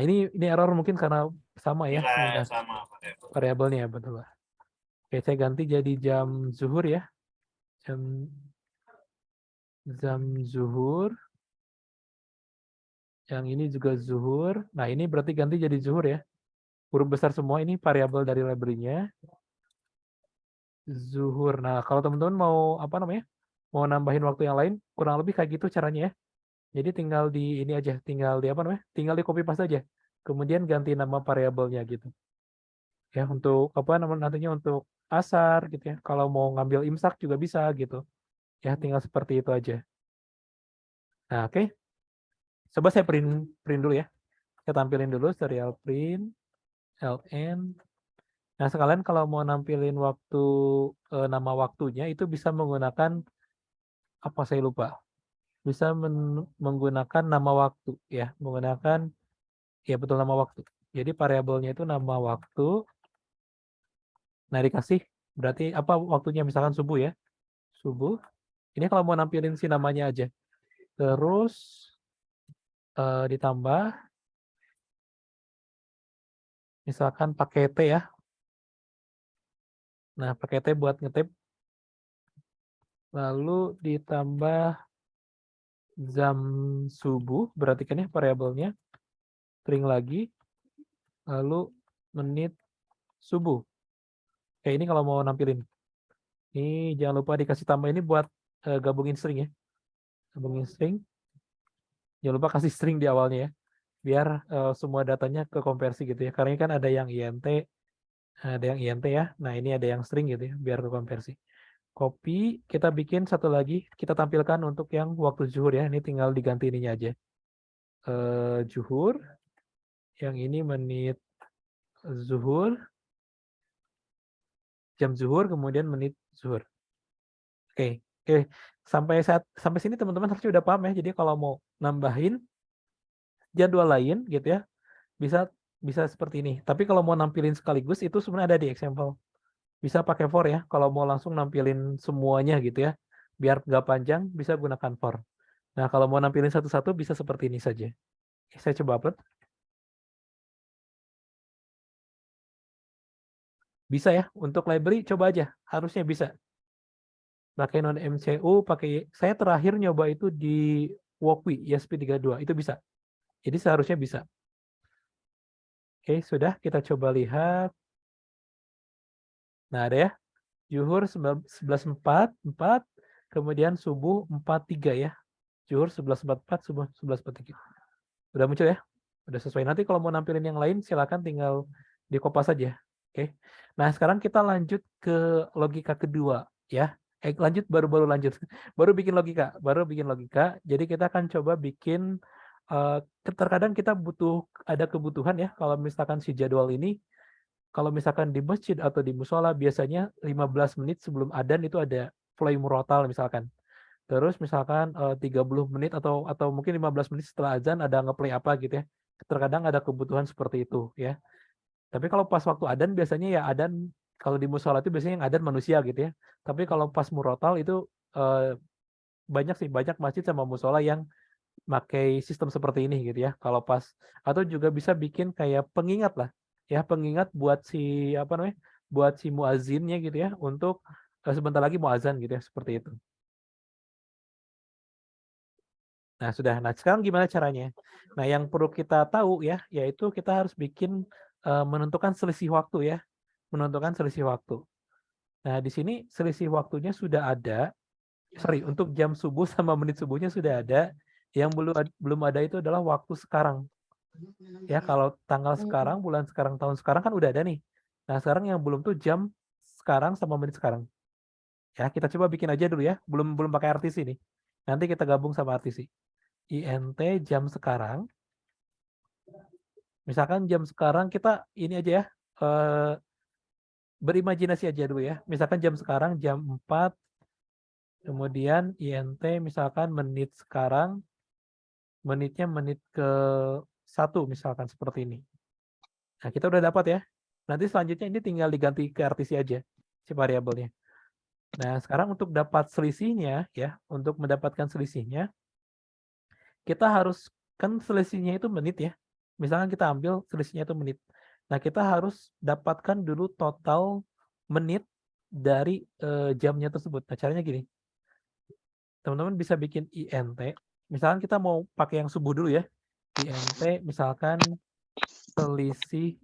ini error mungkin karena sama ya. nilai Sebentar. sama Variabelnya betul. Oke, saya ganti jadi jam zuhur ya. Jam zuhur. Yang ini juga zuhur. Nah, ini berarti ganti jadi zuhur ya. Huruf besar semua ini variabel dari library-nya. Zuhur. Nah, kalau teman-teman mau apa namanya? Mau nambahin waktu yang lain, kurang lebih kayak gitu caranya ya. Jadi tinggal di ini aja, tinggal di apa namanya? Tinggal di copy paste aja. Kemudian ganti nama variabelnya gitu. Ya, untuk apa namanya nantinya untuk asar gitu ya. Kalau mau ngambil imsak juga bisa gitu. Ya, tinggal seperti itu aja. Nah, oke. Coba saya print dulu ya. Saya tampilin dulu serial print ln. Nah, sekalian kalau mau nampilin waktu nama waktunya itu bisa menggunakan apa saya lupa. Bisa menggunakan nama waktu ya, menggunakan ya betul nama waktu. Jadi variabelnya itu nama waktu. Nah, dikasih berarti apa waktunya misalkan subuh ya. Subuh. Ini kalau mau nampilin si namanya aja. Terus ditambah misalkan pakai T ya. Nah, pakai T buat ngetip. Lalu ditambah jam subuh, berarti kan ya variabelnya. String lagi. Lalu menit subuh. Kayak ini kalau mau nampilin. Ini jangan lupa dikasih tambah ini buat gabungin string ya. Gabungin string. Jangan lupa kasih string di awalnya ya. Biar semua datanya ke konversi gitu ya. Karena ini kan ada yang int, ya. Nah, ini ada yang string gitu ya, biar ke konversi. Copy, kita bikin satu lagi, kita tampilkan untuk yang waktu zuhur ya. Ini tinggal diganti ininya aja. Zuhur. Yang ini menit zuhur. Jam zuhur, kemudian menit zuhur. Oke. Sampai sini teman-teman harusnya udah paham ya. Jadi kalau mau nambahin jadwal lain gitu ya, bisa seperti ini. Tapi kalau mau nampilin sekaligus itu sebenarnya ada di example. Bisa pakai for ya. Kalau mau langsung nampilin semuanya gitu ya, biar nggak panjang bisa gunakan for. Nah, kalau mau nampilin satu-satu bisa seperti ini saja. Saya coba upload. Bisa ya. Untuk library coba aja. Harusnya bisa. Pakai non MCU, saya terakhir nyoba itu di Walkwi ESP32. Itu bisa. Jadi seharusnya bisa. Oke, sudah kita coba lihat. Nah, ada ya. Zuhur 11.44, kemudian subuh 43 ya. Zuhur 11.44, subuh 11.43. Udah muncul ya? Udah sesuai. Nanti kalau mau nampilin yang lain silakan tinggal dikopas saja. Oke. Nah, sekarang kita lanjut ke logika kedua ya. Lanjut baru lanjut. Baru bikin logika. Jadi kita akan coba bikin terkadang kita ada kebutuhan ya kalau misalkan si jadwal ini kalau misalkan di masjid atau di musola biasanya 15 menit sebelum adzan itu ada play murotal misalkan. Terus misalkan 30 menit atau mungkin 15 menit setelah azan ada ngeplay apa gitu ya. Terkadang ada kebutuhan seperti itu ya. Tapi kalau pas waktu adzan biasanya ya adzan kalau di musola itu biasanya yang adzan manusia gitu ya. Tapi kalau pas murotal itu banyak masjid sama musola yang pakai sistem seperti ini gitu ya. Kalau pas atau juga bisa bikin kayak pengingat lah, ya pengingat buat si apa namanya, buat si muazinnya gitu ya untuk sebentar lagi mau azan gitu ya seperti itu. Nah sudah. Nah sekarang gimana caranya? Nah yang perlu kita tahu ya, yaitu kita harus bikin menentukan selisih waktu ya, menentukan selisih waktu. Nah di sini selisih waktunya sudah ada. Sorry, untuk jam subuh sama menit subuhnya sudah ada. Yang belum ada itu adalah waktu sekarang. Ya, kalau tanggal sekarang, bulan sekarang, tahun sekarang kan udah ada nih. Nah, sekarang yang belum tuh jam sekarang sama menit sekarang. Ya, kita coba bikin aja dulu ya. Belum belum pakai artisi nih. Nanti kita gabung sama artisi. INT jam sekarang. Misalkan jam sekarang kita ini aja ya. Berimajinasi aja dulu ya. Misalkan jam sekarang jam 4. Kemudian INT misalkan menit sekarang. Menitnya menit ke 1 misalkan seperti ini. Nah, kita udah dapat ya. Nanti selanjutnya ini tinggal diganti ke artisi aja si variabelnya. Nah, sekarang untuk dapat selisihnya ya, untuk mendapatkan selisihnya, kita harus kan selisihnya itu menit ya. Misalkan kita ambil selisihnya itu menit. Nah, kita harus dapatkan dulu total menit dari jamnya tersebut. Nah, caranya gini. Teman-teman bisa bikin INT. Misalkan kita mau pakai yang subuh dulu ya. INT misalkan selisih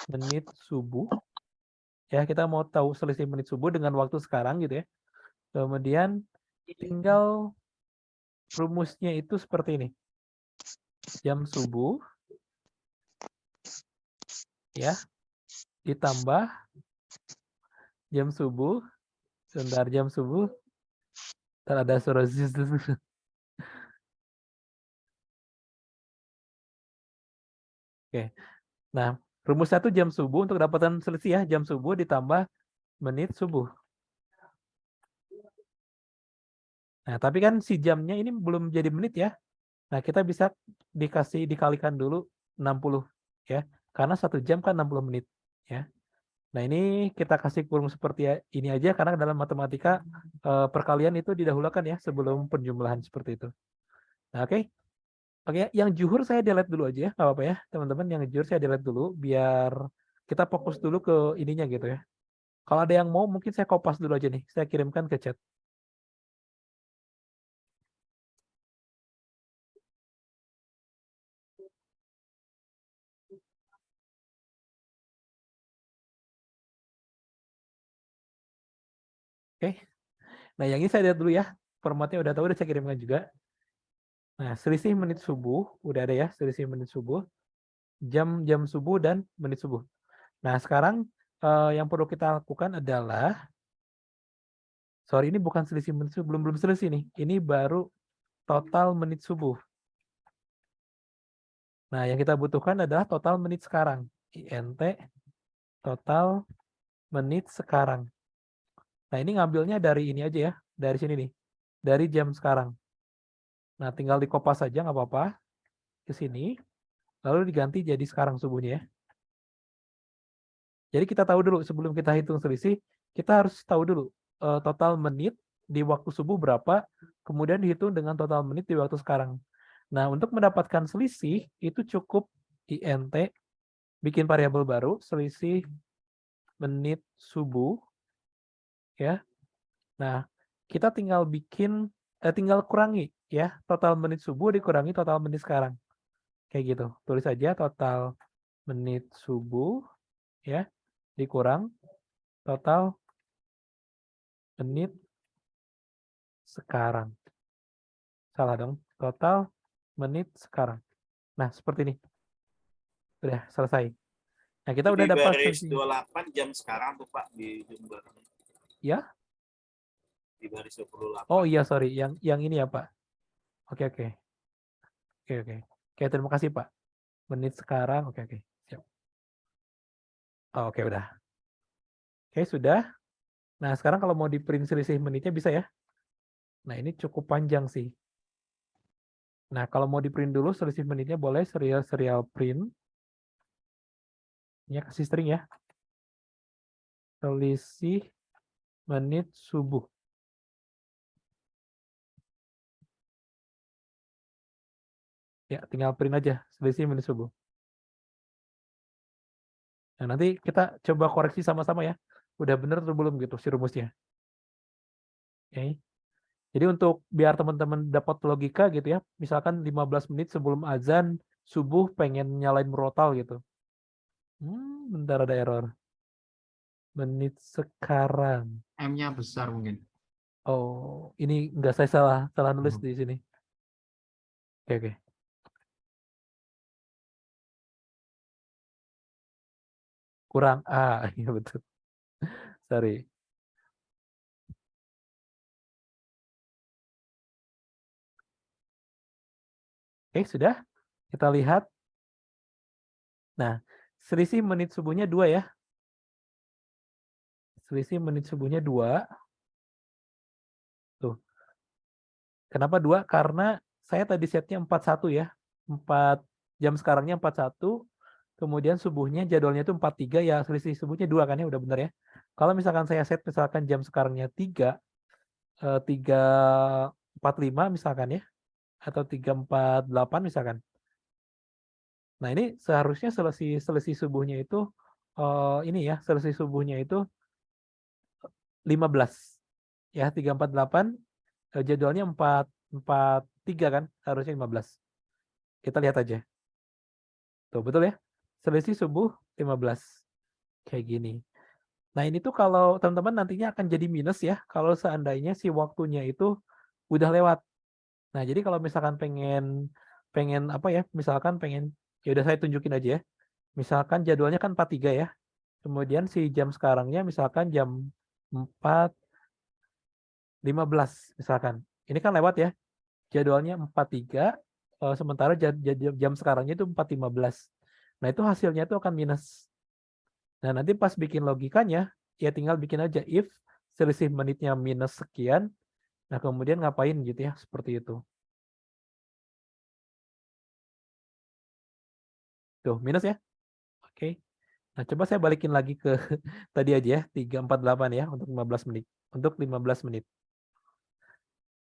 menit subuh. Ya, kita mau tahu selisih menit subuh dengan waktu sekarang gitu ya. Kemudian tinggal rumusnya itu seperti ini. Jam subuh ya ditambah jam subuh. Sebentar, jam subuh. Ada suara zzz. Oke. Nah, rumusnya tuh jam subuh untuk dapatan selisih ya. Jam subuh ditambah menit subuh. Nah, tapi kan si jamnya ini belum jadi menit ya. Nah, kita bisa dikalikan dulu 60 ya. Karena 1 jam kan 60 menit ya. Nah, ini kita kasih kurung seperti ini aja karena dalam matematika perkalian itu didahulukan ya sebelum penjumlahan seperti itu. Nah, oke. Oke, yang juhur saya delete dulu aja ya, nggak apa-apa ya, teman-teman. Yang juhur saya delete dulu biar kita fokus dulu ke ininya gitu ya. Kalau ada yang mau, mungkin saya kopas dulu aja nih. Saya kirimkan ke chat. Oke. Nah, yang ini saya lihat dulu ya. Formatnya udah tahu, udah saya kirimkan juga. Nah, selisih menit subuh, udah ada ya, selisih menit subuh, jam subuh dan menit subuh. Nah, sekarang yang perlu kita lakukan adalah, sorry ini bukan selisih menit subuh, belum selesai nih. Ini baru total menit subuh. Nah, yang kita butuhkan adalah total menit sekarang. INT total menit sekarang. Nah, ini ngambilnya dari ini aja ya, dari sini nih, dari jam sekarang. Nah, tinggal dikopas saja nggak apa-apa ke sini, lalu diganti jadi sekarang subuhnya ya. Jadi kita tahu dulu sebelum kita hitung selisih, kita harus tahu dulu total menit di waktu subuh berapa, kemudian dihitung dengan total menit di waktu sekarang. Nah, untuk mendapatkan selisih itu cukup INT bikin variabel baru selisih menit subuh ya. Nah, kita tinggal tinggal kurangi ya total menit subuh dikurangi total menit sekarang. Kayak gitu. Tulis aja total menit subuh ya dikurang total menit sekarang. Salah dong. Total menit sekarang. Nah, seperti ini. Udah selesai. Nah, kita Jadi udah dapat baris selisih. 28 jam sekarang tuh Pak di jumlah Ya? di baris 28. Oh iya, sorry. Yang ini ya, Pak. Oke, oke. Oke, oke. Oke, terima kasih, Pak. Menit sekarang. Oke, oke. Siap. Oh, oke, udah. Oke, sudah. Nah, sekarang kalau mau di print selisih menitnya bisa ya. Nah, ini cukup panjang sih. Nah, kalau mau di print dulu selisih menitnya boleh serial print. Ini kasih string ya. Selisih menit subuh. Ya, tinggal print aja selisih menit subuh. Nah, nanti kita coba koreksi sama-sama ya. Udah bener atau belum gitu si rumusnya. Oke. Jadi untuk biar teman-teman dapat logika gitu ya, misalkan 15 menit sebelum azan subuh pengen nyalain murotal gitu. Bentar ada error. Menit sekarang. M-nya besar mungkin. Oh, ini enggak, saya salah nulis di sini. Oke. Kurang A, iya betul. Sorry. Oke, sudah. Kita lihat. Nah, selisih menit subuhnya 2 ya. Selisih menit subuhnya 2. Tuh. Kenapa 2? Karena saya tadi setnya 41 ya. 4 jam sekarangnya 41. Kemudian subuhnya jadwalnya itu 43 ya, selisih subuhnya 2 kan ya, udah benar ya. Kalau misalkan saya set misalkan jam sekarangnya 3:45 misalkan ya, atau 3:48 misalkan. Nah, ini seharusnya selisih subuhnya itu ini ya, selisih subuhnya itu 15 ya, 3:48 jadwalnya 4:43 kan, harusnya 15. Kita lihat aja. Tuh, betul ya? Selisih subuh 15. Kayak gini. Nah, ini tuh kalau teman-teman nantinya akan jadi minus ya, kalau seandainya si waktunya itu udah lewat. Nah, jadi kalau misalkan pengen pengen apa ya, misalkan pengen, ya udah saya tunjukin aja ya. Misalkan jadwalnya kan 43 ya. Kemudian si jam sekarangnya misalkan jam 4:15 misalkan. Ini kan lewat ya. Jadwalnya 43, sementara jam sekarangnya itu 4:15. Nah, itu hasilnya itu akan minus. Nah, nanti pas bikin logikanya, ya tinggal bikin aja if selisih menitnya minus sekian, nah kemudian ngapain gitu ya, seperti itu. Tuh, minus ya. Oke. Nah, coba saya balikin lagi ke tadi aja ya, 3:48 ya, untuk 15 menit. Untuk 15 menit.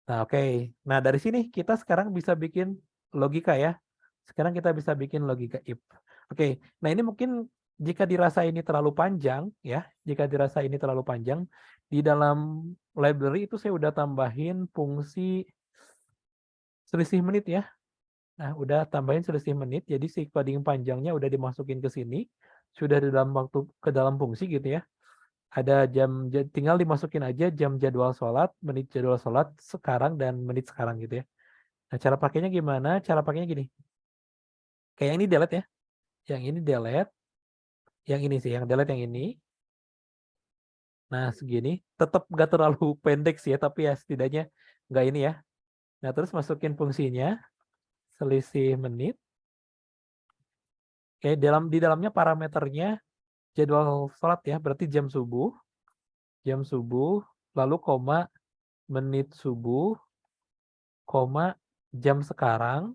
Nah, oke. Nah, dari sini kita sekarang bisa bikin logika ya. Sekarang kita bisa bikin logika if. Oke. Nah, ini mungkin jika dirasa ini terlalu panjang ya, jika dirasa ini terlalu panjang, di dalam library itu saya udah tambahin fungsi selisih menit ya. Nah, udah tambahin selisih menit, jadi si coding panjangnya udah dimasukin ke sini, sudah di dalam waktu ke dalam fungsi gitu ya. Ada tinggal dimasukin aja jam jadwal sholat, menit jadwal sholat sekarang dan menit sekarang gitu ya. Nah, cara pakainya gimana? Cara pakainya gini. Kayak yang ini delete ya. Yang ini delete. Yang ini sih, yang delete yang ini. Nah, segini. Tetap nggak terlalu pendek sih ya, tapi ya setidaknya nggak ini ya. Nah, terus masukin fungsinya selisih menit. Oke, di dalamnya parameternya jadwal sholat ya, berarti jam subuh, lalu koma menit subuh, koma jam sekarang,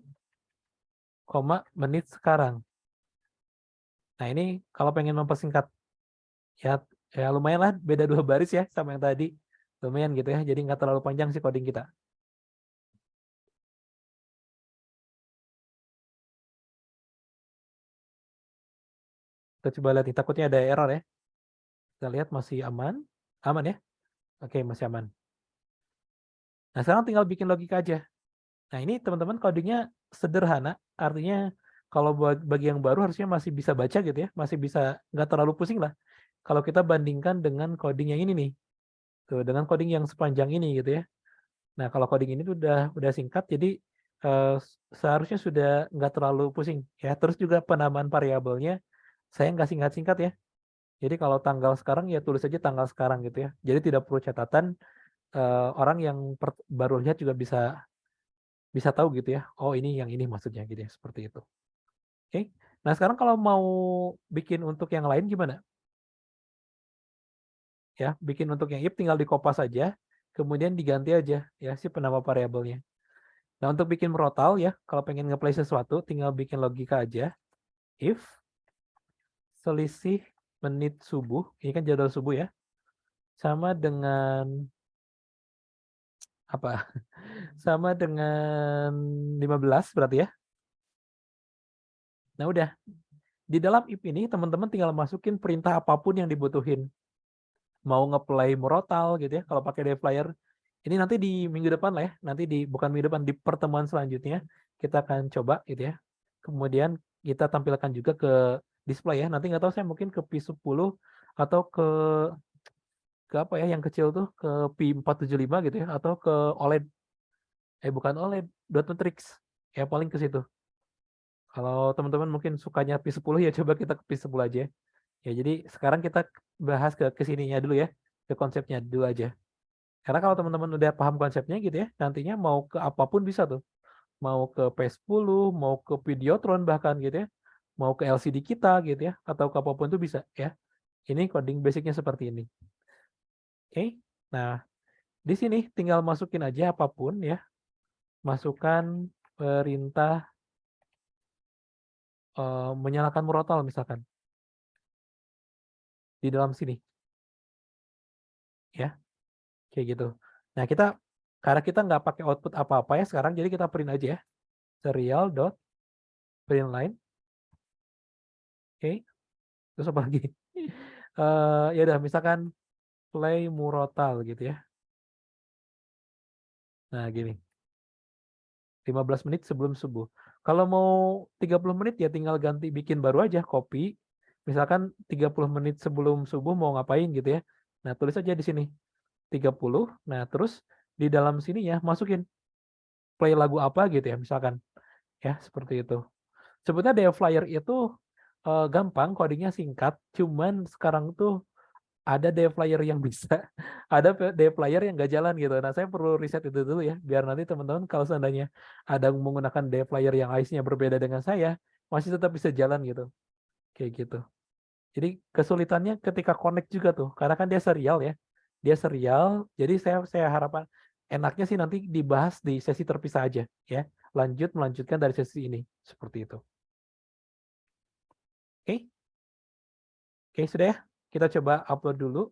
koma menit sekarang. Nah, ini kalau pengen mempersingkat ya, ya lumayan lah, beda 2 baris ya sama yang tadi. Lumayan gitu ya, jadi nggak terlalu panjang sih coding kita. Kita coba lihat nih, takutnya ada error ya. Kita lihat masih aman. Aman ya? Oke, masih aman. Nah, sekarang tinggal bikin logika aja. Nah, ini teman-teman codingnya sederhana, artinya kalau buat bagi yang baru harusnya masih bisa baca gitu ya, masih bisa, nggak terlalu pusing lah. Kalau kita bandingkan dengan coding yang ini nih, tuh dengan coding yang sepanjang ini gitu ya. Nah, kalau coding ini tuh udah singkat, jadi seharusnya sudah nggak terlalu pusing ya. Terus juga penamaan variabelnya saya nggak singkat-singkat ya. Jadi kalau tanggal sekarang ya tulis aja tanggal sekarang gitu ya. Jadi tidak perlu catatan, orang yang baru lihat juga bisa tahu gitu ya. Oh, ini yang ini maksudnya gitu ya, seperti itu. Oke. Nah, sekarang kalau mau bikin untuk yang lain gimana? Ya, bikin untuk yang if tinggal dikopas aja, kemudian diganti aja ya si penama variabelnya. Nah, untuk bikin merotal ya, kalau pengen ngeplay sesuatu, tinggal bikin logika aja. If selisih menit subuh, ini kan jadwal subuh ya, sama dengan apa? Sama dengan 15 berarti ya. Nah udah, di dalam if ini teman-teman tinggal masukin perintah apapun yang dibutuhin. Mau nge-play murotal gitu ya, kalau pakai dplyr. Ini nanti di minggu depan lah ya, nanti bukan minggu depan, di pertemuan selanjutnya kita akan coba gitu ya. Kemudian kita tampilkan juga ke display ya. Nanti nggak tahu saya mungkin ke P10 atau ke apa ya yang kecil tuh, ke P475 gitu ya, atau ke OLED. Bukan OLED, dot matrix. Ya paling ke situ. Kalau teman-teman mungkin sukanya P10 ya coba kita ke P10 aja. Ya jadi sekarang kita bahas ke sininya dulu ya, ke konsepnya dulu aja. Karena kalau teman-teman udah paham konsepnya gitu ya, nantinya mau ke apapun bisa tuh. Mau ke P10, mau ke Videotron bahkan gitu ya, mau ke LCD kita gitu ya, atau ke apapun itu bisa ya. Ini coding basicnya seperti ini. Oke, nah di sini tinggal masukin aja apapun ya. Masukkan perintah menyalakan murotal misalkan di dalam sini ya, kayak gitu. Nah karena kita nggak pakai output apa-apa ya sekarang, jadi kita print aja ya, serial dot print line. Oke, terus apa lagi? Ya udah misalkan play murotal gitu ya. Nah gini, 15 menit sebelum subuh. Kalau mau 30 menit ya tinggal ganti bikin baru aja, copy. Misalkan 30 menit sebelum subuh mau ngapain gitu ya. Nah tulis aja di sini 30. Nah terus di dalam sini ya masukin play lagu apa gitu ya misalkan. Ya seperti itu. Sebetulnya dplyr itu gampang, codingnya singkat. Cuman sekarang tuh ada dplyr yang bisa, ada dplyr yang nggak jalan gitu. Nah, saya perlu riset itu dulu ya, biar nanti teman-teman kalau seandainya ada menggunakan dplyr yang ICE-nya berbeda dengan saya, masih tetap bisa jalan gitu. Kayak gitu. Jadi kesulitannya ketika connect juga tuh, karena kan dia serial ya. Dia serial, jadi saya harapan enaknya sih nanti dibahas di sesi terpisah aja ya. Melanjutkan dari sesi ini seperti itu. Oke. Oke, sudah ya. Kita coba upload dulu.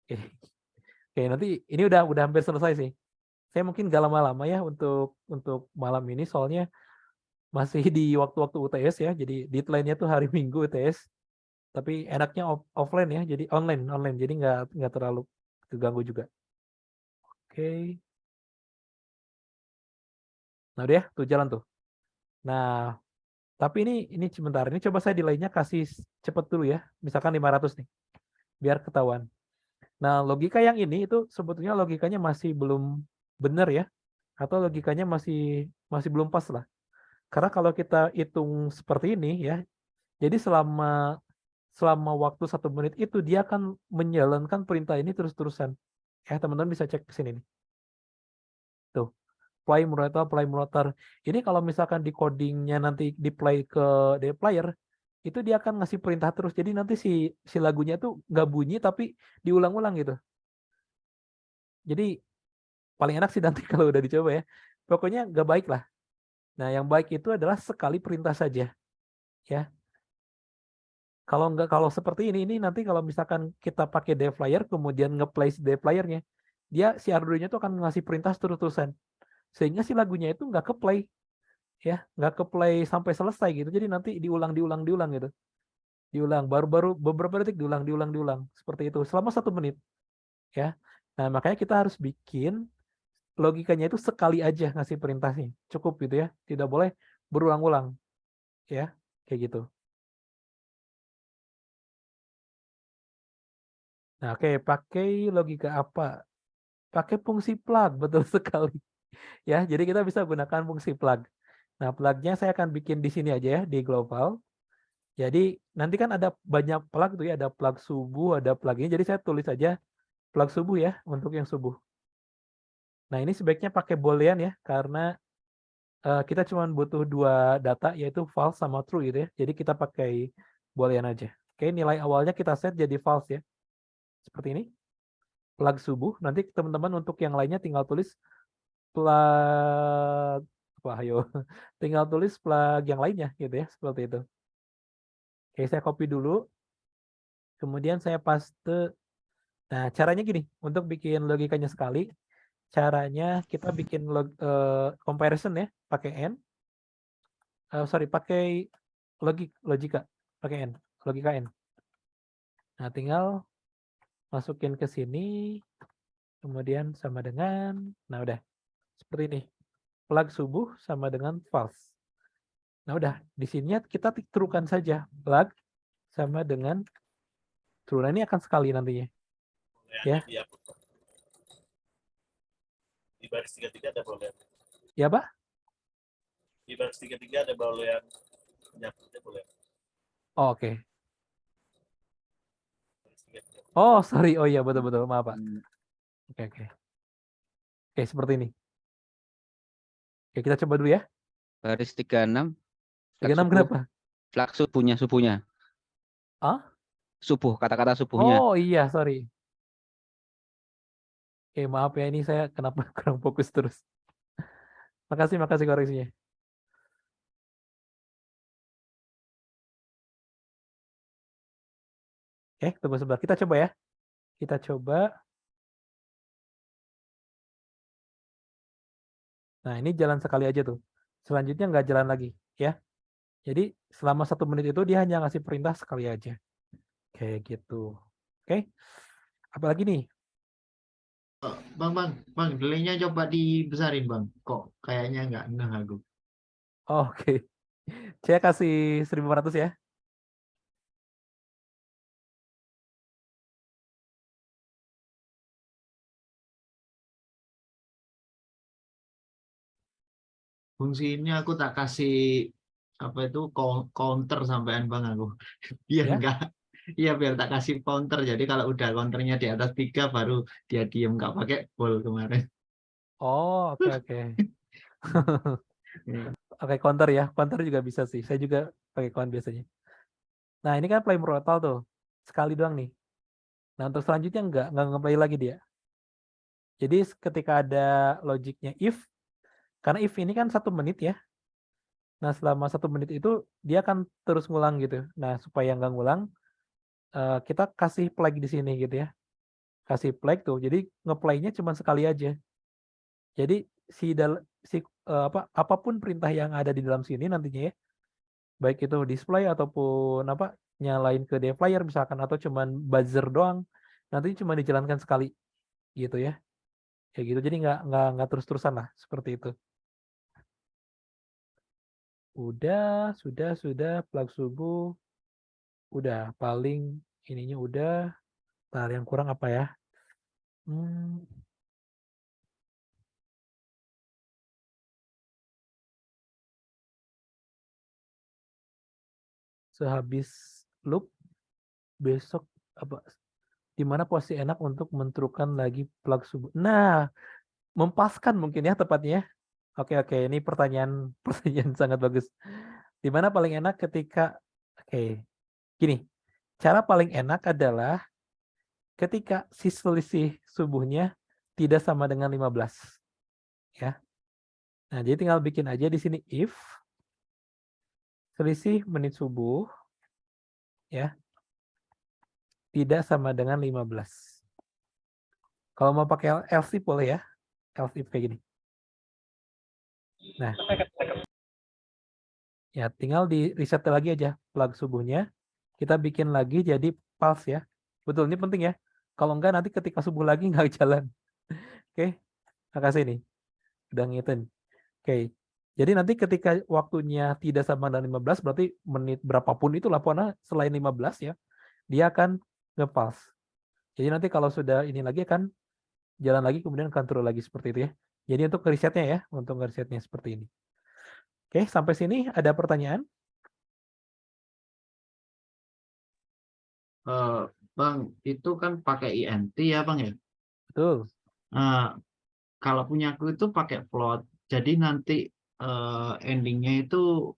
Oke. Oke, nanti ini udah hampir selesai sih. Saya mungkin gak lama-lama ya untuk malam ini soalnya masih di waktu-waktu UTS ya. Jadi deadline-nya tuh hari Minggu UTS. Tapi enaknya offline ya, jadi online. Jadi nggak terlalu keganggu juga. Oke. Nah udah ya, tuh jalan tuh. Nah, tapi ini sebentar. Ini coba saya delay-nya kasih cepet dulu ya. Misalkan 500 nih, biar ketahuan. Nah, logika yang ini itu sebetulnya logikanya masih belum benar ya. Atau logikanya masih masih belum pas lah. Karena kalau kita hitung seperti ini ya, jadi selama waktu 1 menit itu dia akan menjalankan perintah ini terus-terusan. Ya, teman-teman bisa cek ke sini nih. Tuh, play murotar. Ini kalau misalkan di codingnya nanti di play ke dplyr, itu dia akan ngasih perintah terus. Jadi nanti si lagunya tuh nggak bunyi tapi diulang-ulang gitu. Jadi paling enak sih nanti kalau udah dicoba ya. Pokoknya nggak baik lah. Nah, yang baik itu adalah sekali perintah saja. Ya, kalau seperti ini nanti kalau misalkan kita pakai dplyr kemudian nge-play si dplyr-nya, dia si Arduino itu akan ngasih perintah terus-terusan. Sehingga si lagunya itu nggak ke-play ya, nggak ke-play sampai selesai gitu. Jadi nanti diulang gitu. Diulang baru-baru beberapa detik diulang seperti itu selama 1 menit ya. Nah, makanya kita harus bikin logikanya itu sekali aja ngasih perintahnya. Cukup gitu ya. Tidak boleh berulang-ulang ya. Kayak gitu. Nah, oke, pakai logika apa? Pakai fungsi plug, betul sekali. Ya, jadi kita bisa gunakan fungsi plug. Nah, plugnya saya akan bikin di sini aja ya, di global. Jadi nanti kan ada banyak plug tuh ya, ada plug subuh, ada plug ini. Jadi saya tulis aja plug subuh ya, untuk yang subuh. Nah, ini sebaiknya pakai boolean ya, karena kita cuma butuh 2 data, yaitu false sama true gitu ya. Jadi kita pakai boolean aja. Oke, nilai awalnya kita set jadi false ya. Seperti ini. Plug subuh. Nanti teman-teman untuk yang lainnya tinggal tulis plug apa ayo. Tinggal tulis plug yang lainnya gitu ya, seperti itu. Oke, saya copy dulu. kemudian saya paste. Nah, caranya gini, untuk bikin logikanya sekali, caranya kita bikin comparison ya, pakai N. Sorry, pakai logika, pakai N, logika N. Nah, tinggal masukin ke sini, kemudian sama dengan, nah udah, seperti ini. Plug subuh sama dengan false. Nah udah, di sini kita truekan saja, plug sama dengan true. Nah, ini akan sekali nantinya. Ya. Di upload. Di baris 33 ada boolean. Ya, Pak? Di baris 33 ada boolean. Ada boolean. Oh, oke. Baris 33. Oh, sorry. Oh iya, betul-betul. Maaf, Pak. Oke, oke. Oke, seperti ini. Oke, kita coba dulu ya. Baris 36. 36 kenapa? Flag subuhnya. Ah? Subuh, kata-kata subuhnya. Oh iya, sorry. Oke, maaf ya, ini saya kenapa kurang fokus terus. Makasih koreksinya. Oke, tunggu sebentar. Kita coba ya. Kita coba. Nah, ini jalan sekali aja tuh. Selanjutnya nggak jalan lagi, ya. Jadi selama 1 menit itu dia hanya ngasih perintah sekali aja. Kayak gitu. Oke. Apalagi nih? Bang, delaynya coba dibesarin bang. Kok kayaknya nggak ngeh aku. Oh, oke. Saya kasih 1400 ya. Fungsi ini aku tak kasih apa itu counter sampean bang aku. Biar Ya. enggak. Iya biar tak kasih counter. Jadi kalau udah counternya di atas 3 baru dia diem nggak pakai bol kemarin. Oh, oke, oke. Oke, counter ya. Counter juga bisa sih. Saya juga pakai count biasanya. Nah, ini kan play brutal tuh. Sekali doang nih. Nah, untuk selanjutnya nggak nge-play lagi dia. Jadi ketika ada logiknya if, karena if ini kan 1 menit ya. Nah, selama 1 menit itu dia akan terus ngulang gitu. Nah, supaya nggak ngulang, kita kasih flag di sini gitu ya. Kasih flag tuh. Jadi nge-play-nya cuma sekali aja. Jadi apapun perintah yang ada di dalam sini nantinya ya, baik itu display ataupun nyalain ke dplyr misalkan atau cuman buzzer doang, nanti cuma dijalankan sekali gitu ya. Kayak gitu. Jadi nggak terus-terusan lah seperti itu. Sudah plug subuh. Udah paling ininya udah. Nah, yang kurang apa ya? Sehabis loop besok apa? Dimana posisi enak untuk mentrukan lagi plug subuh. Nah, mempaskan mungkin ya tepatnya. Oke, ini pertanyaan sangat bagus. Dimana paling enak ketika gini. Cara paling enak adalah ketika si selisih subuhnya tidak sama dengan 15. Ya. Nah, jadi tinggal bikin aja di sini if selisih menit subuh ya tidak sama dengan 15. Kalau mau pakai else if boleh ya. Else if kayak gini. Nah, ya tinggal di reset lagi aja plug subuhnya. Kita bikin lagi jadi pulse ya. Betul, ini penting ya. Kalau enggak nanti ketika subuh lagi nggak jalan. Oke, makasih nih. Udah ngitung. Oke, jadi nanti ketika waktunya tidak sama dengan 15, berarti menit berapapun itu pokoknya selain 15 ya, dia akan nge-pulse. Jadi nanti kalau sudah ini lagi akan jalan lagi, kemudian akan turun lagi seperti itu ya. Jadi untuk risetnya ya, untuk risetnya seperti ini. Oke, sampai sini ada pertanyaan? Bang, itu kan pakai INT ya bang ya. Betul. Kalau punya aku itu pakai float. Jadi nanti endingnya itu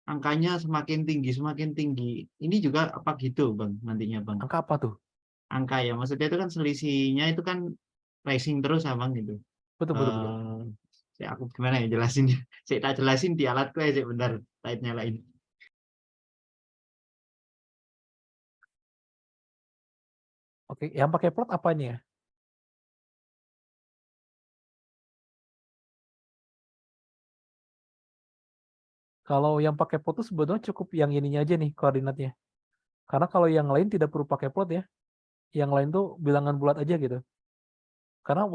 angkanya semakin tinggi. Ini juga apa gitu bang nantinya bang? Angka apa tuh? Angka ya, maksudnya itu kan selisihnya itu kan rising terus abang gitu. Betul. Aku gimana ya jelasinnya? Saya tak jelasin di alatku aja bentar, nyalain. Oke, yang pakai plot apanya ya? Kalau yang pakai plot tuh sebetulnya cukup yang ininya aja nih koordinatnya. Karena kalau yang lain tidak perlu pakai plot ya. Yang lain tuh bilangan bulat aja gitu. Karena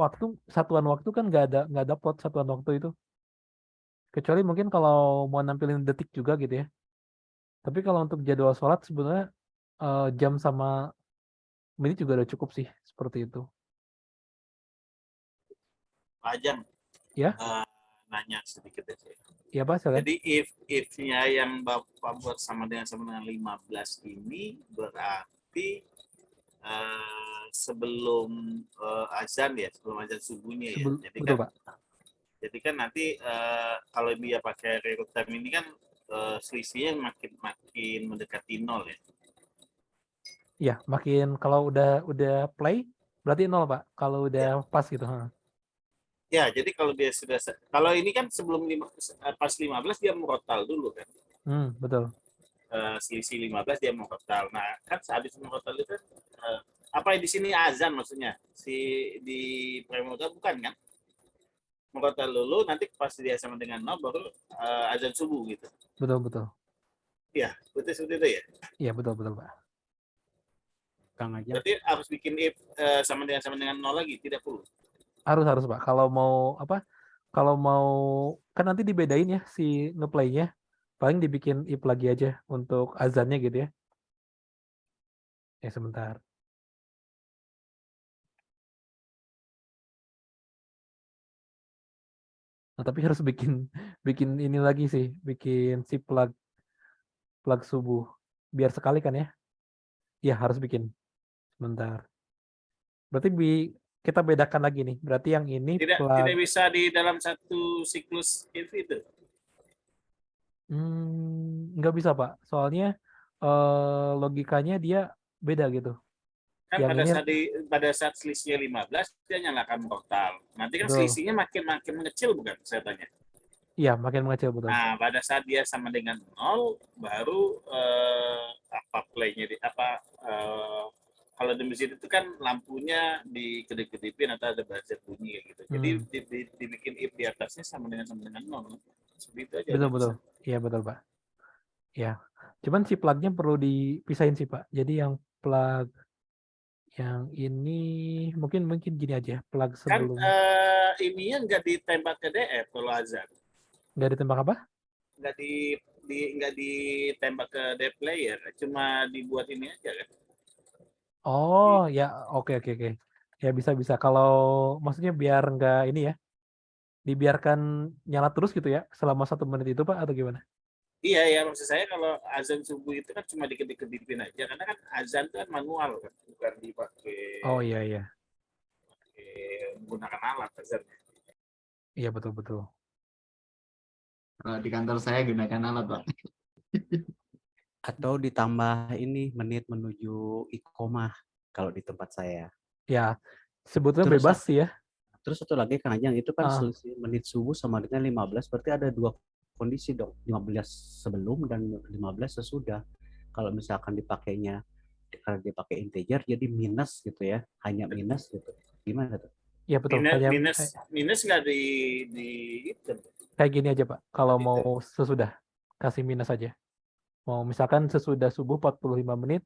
satuan waktu kan nggak ada plot satuan waktu itu. Kecuali mungkin kalau mau nampilin detik juga gitu ya. Tapi kalau untuk jadwal sholat sebenarnya jam sama menit juga udah cukup sih seperti itu. Pak Ajang, Ya, nanya sedikit aja. iya Pak, silakan. Jadi if-nya yang Bapak buat sama dengan 15 ini berarti sebelum azan ya, sebelum azan subuhnya ya. Jadi Betul kan, Pak. jadi kan nanti kalau dia pakai real time ini kan selisihnya makin mendekati 0 ya. Iya, makin kalau udah play berarti 0 Pak. Kalau udah pas gitu. Ya, jadi kalau dia sudah, kalau ini kan sebelum pas 15 dia murotal dulu kan. Betul. Selisih 15 dia murotal. Nah, kan habis murotal itu kan apa di sini azan maksudnya? Di premurotal bukan kan? Murotal dulu nanti pas dia sama dengan 0 baru azan subuh gitu. Betul. Iya, betul seperti itu ya. Iya, betul Pak. Kang Ajang. Berarti harus bikin if sama dengan 0 lagi, tidak perlu. Harus Pak. Kalau mau apa? Kalau mau kan nanti dibedain ya si ngeplaynya. Paling dibikin if lagi aja untuk azannya gitu ya. Sebentar. Nah, tapi harus bikin ini lagi sih, bikin si plug subuh. Biar sekali kan ya? Iya, harus bikin. Sebentar. Berarti kita bedakan lagi nih. Berarti yang ini Tidak bisa di dalam satu siklus if itu. nggak bisa Pak. Soalnya logikanya dia beda gitu. Kan Yang pada saat selisihnya 15 dia nyalakan total. Nanti kan Betul. selisihnya makin mengecil bukan saya tanya. Iya, makin mengecil betul. Nah, pada saat dia sama dengan 0 baru playnya kalau di masjid itu kan lampunya dikedip-kedipin atau ada buzzer bunyi gitu. Jadi dibikin if di atasnya sama dengan 0. Seperti itu aja. Betul. Iya, betul Pak. Ya. Cuman si plugnya perlu dipisahin sih Pak. Jadi yang plug yang ini mungkin gini aja, plug sebelum. Kan ininya nggak ditembak ke DF kalau azan. Nggak ditembak apa? Nggak ditembak ke DF player, cuma dibuat ini aja kan. Oh, ya oke. Ya bisa. Kalau maksudnya biar nggak ini ya, dibiarkan nyala terus gitu ya selama 1 menit itu Pak atau gimana? Iya, maksud saya kalau azan subuh itu kan cuma dikit-dikitin aja, karena kan azan itu kan manual kan, bukan dipakai. Oh iya. Menggunakan alat azannya. Iya betul. Kalau di kantor saya gunakan alat, Pak. Atau ditambah ini menit menuju iqomah kalau di tempat saya. Ya, sebetulnya Terus bebas sih ya. Terus satu lagi Kang Ajang, itu kan selisih menit subuh sama dengan 15, berarti ada 2 kondisi dong, 15 sebelum dan 15 sesudah. Kalau misalkan dipakainya karena dipakai integer jadi minus gitu ya, hanya minus gitu. Gimana tuh? Iya betul. Minus nggak di itu. Kayak gini aja Pak. Kalau mau sesudah kasih minus aja. Mau misalkan sesudah subuh 45 menit,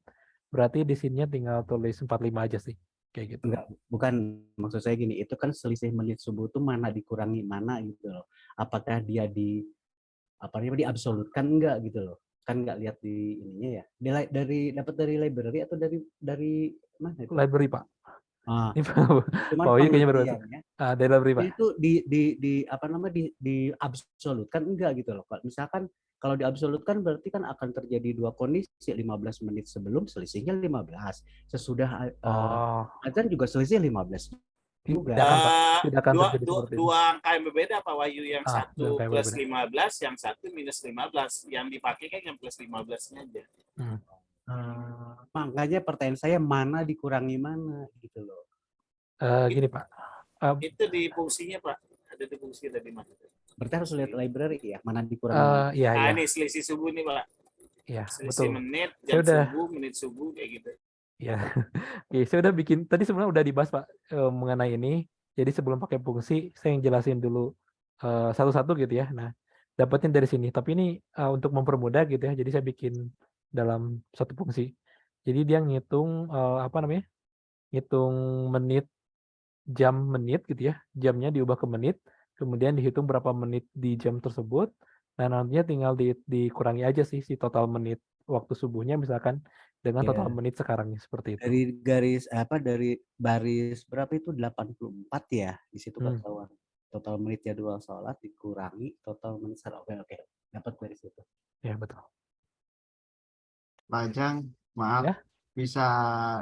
berarti di sininya tinggal tulis 45 aja sih. Kayak gitu. Enggak, bukan, maksud saya gini, itu kan selisih menit subuh itu mana dikurangi mana gitu loh. Apakah dia diabsolutkan enggak gitu loh. Kan enggak lihat di ininya ya. Dapat dari library atau dari mana itu? Library Pak. Cuman kayaknya baru dari library Pak. Itu diabsolutkan enggak gitu loh. Misalkan kalau diabsolutkan berarti kan akan terjadi 2 kondisi, 15 menit sebelum selisihnya 15. Sesudah azan juga selisih 15 juga. Tidak akan terjadi seperti itu. 2 angka yang berbeda Pak Wahyu, yang satu plus 15, yang satu minus 15. Yang dipakai kan yang plus 15-nya aja. Makanya pertanyaan saya mana dikurangi mana gitu loh. Gini Pak. Itu di fungsinya Pak. Ada di fungsi tadi mana? Berarti harus lihat library ya, mana dikurangi. Ini selisih subuh nih Pak. Iya, selisih betul. Menit, jam subuh, menit subuh kayak gitu. Ya, oke, saya udah bikin tadi sebenarnya udah dibahas Pak mengenai ini. Jadi sebelum pakai fungsi, saya yang jelasin dulu satu-satu gitu ya. Nah, dapatnya dari sini. Tapi ini untuk mempermudah gitu ya. Jadi saya bikin dalam satu fungsi. Jadi dia ngitung apa namanya? Ngitung menit, jam menit gitu ya. Jamnya diubah ke menit, kemudian dihitung berapa menit di jam tersebut. Nah, nantinya tinggal dikurangi aja sih si total menit waktu subuhnya misalkan dengan total Ya. menit sekarangnya seperti itu. Dari garis apa dari baris berapa itu 84 ya di situ Hmm. ketahuan. Total menit jadwal sholat dikurangi total menit sholat. Oke, dapat dari situ. Ya, betul. Pak Ajang, maaf, Ya. bisa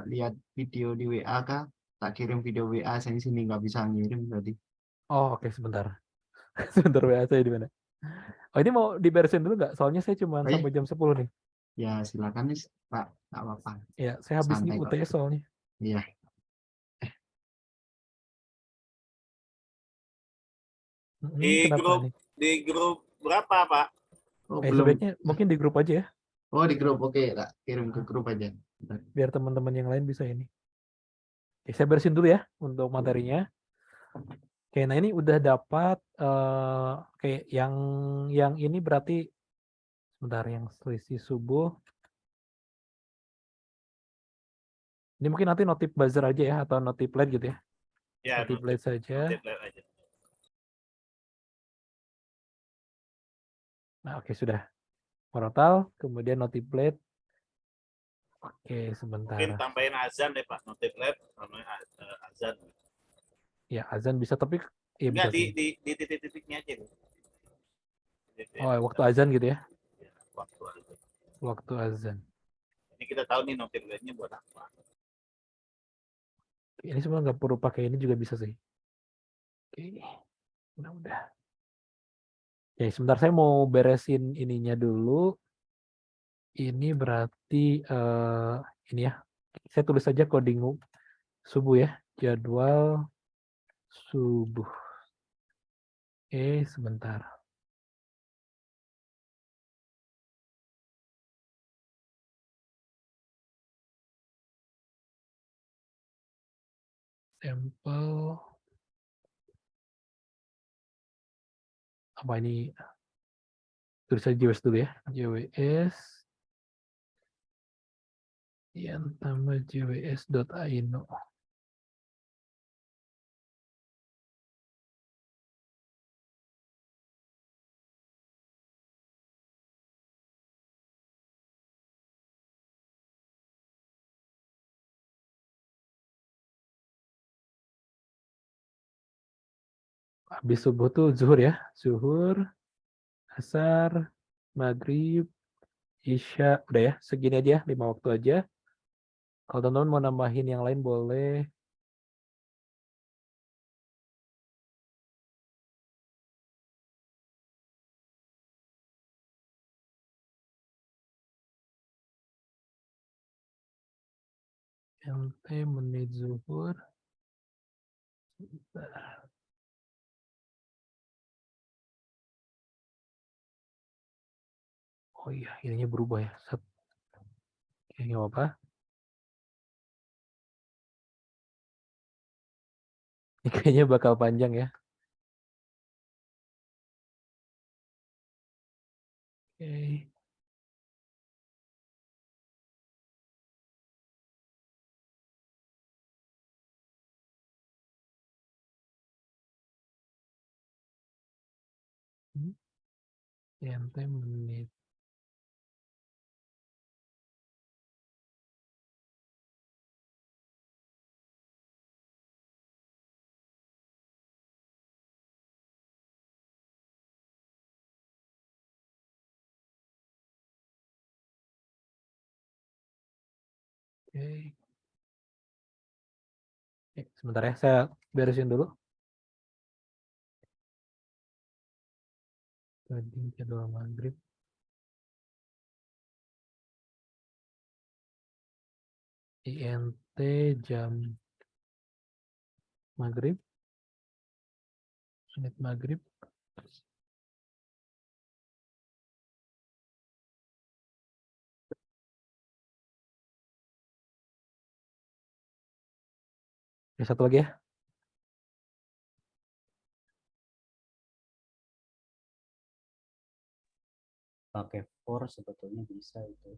lihat video di WA kah? Tak kirim video WA, saya di sini nggak bisa ngirim tadi. Oh, oke, sebentar. Sebentar WA saya di mana? Oh, ini mau diberesin dulu nggak? Soalnya saya cuma Oh iya, sampai jam 10 nih. ya silakan nih Pak, nggak apa-apa, Ya, saya habis nih santai kok. UTS soalnya. Iya, Kenapa nih? Di grup berapa, Pak? oh belum. Sebaiknya mungkin di grup aja ya, Oh di grup, oke, tak kirim ke grup aja. Bentar. biar teman-teman yang lain bisa ini. Oke, saya beresin dulu ya untuk materinya. Oke, nah ini udah dapat kayak yang ini berarti sebentar yang selisih subuh. Ini mungkin nanti notif buzzer aja ya atau notif late gitu ya. Ya, Notif late saja. notif lihat aja. Nah, oke sudah. Total, kemudian notif late. Oke, sebentar. Mungkin tambahin azan deh, Pak. Notif lihat sama azan. Ya, azan bisa tapi ya Enggak, bisa sih. di titik-titiknya aja. Oh, waktu azan gitu ya. Ya, waktu azan. Waktu azan. Ini kita tahu nih notif lihat-nya buat apa. Ini semua nggak perlu pakai ini juga bisa sih. Oke, udah. Oke, sebentar saya mau beresin ininya dulu. Ini berarti ini ya. Saya tulis saja coding subuh ya. Jadwal subuh. Oke, sebentar. Sampel. Apa ini? Tulis saja JWS dulu ya. JWS. Yang tambah jws.aino. Habis subuh tuh zuhur ya. Zuhur, asar, maghrib, isya. Udah ya, segini aja, 5 waktu aja. Kalau teman-teman mau nambahin yang lain boleh. LT menit zuhur. Bentar. Oh iya, ininya berubah ya. Oke, nggak apa-apa. Ini kayaknya bakal panjang ya. Oke. LT menit. Oke. Sebentar ya, saya beresin dulu. Tadi jadwal maghrib. INT jam maghrib. Menit maghrib. Oke, satu lagi ya. Pakai for sebetulnya bisa itu.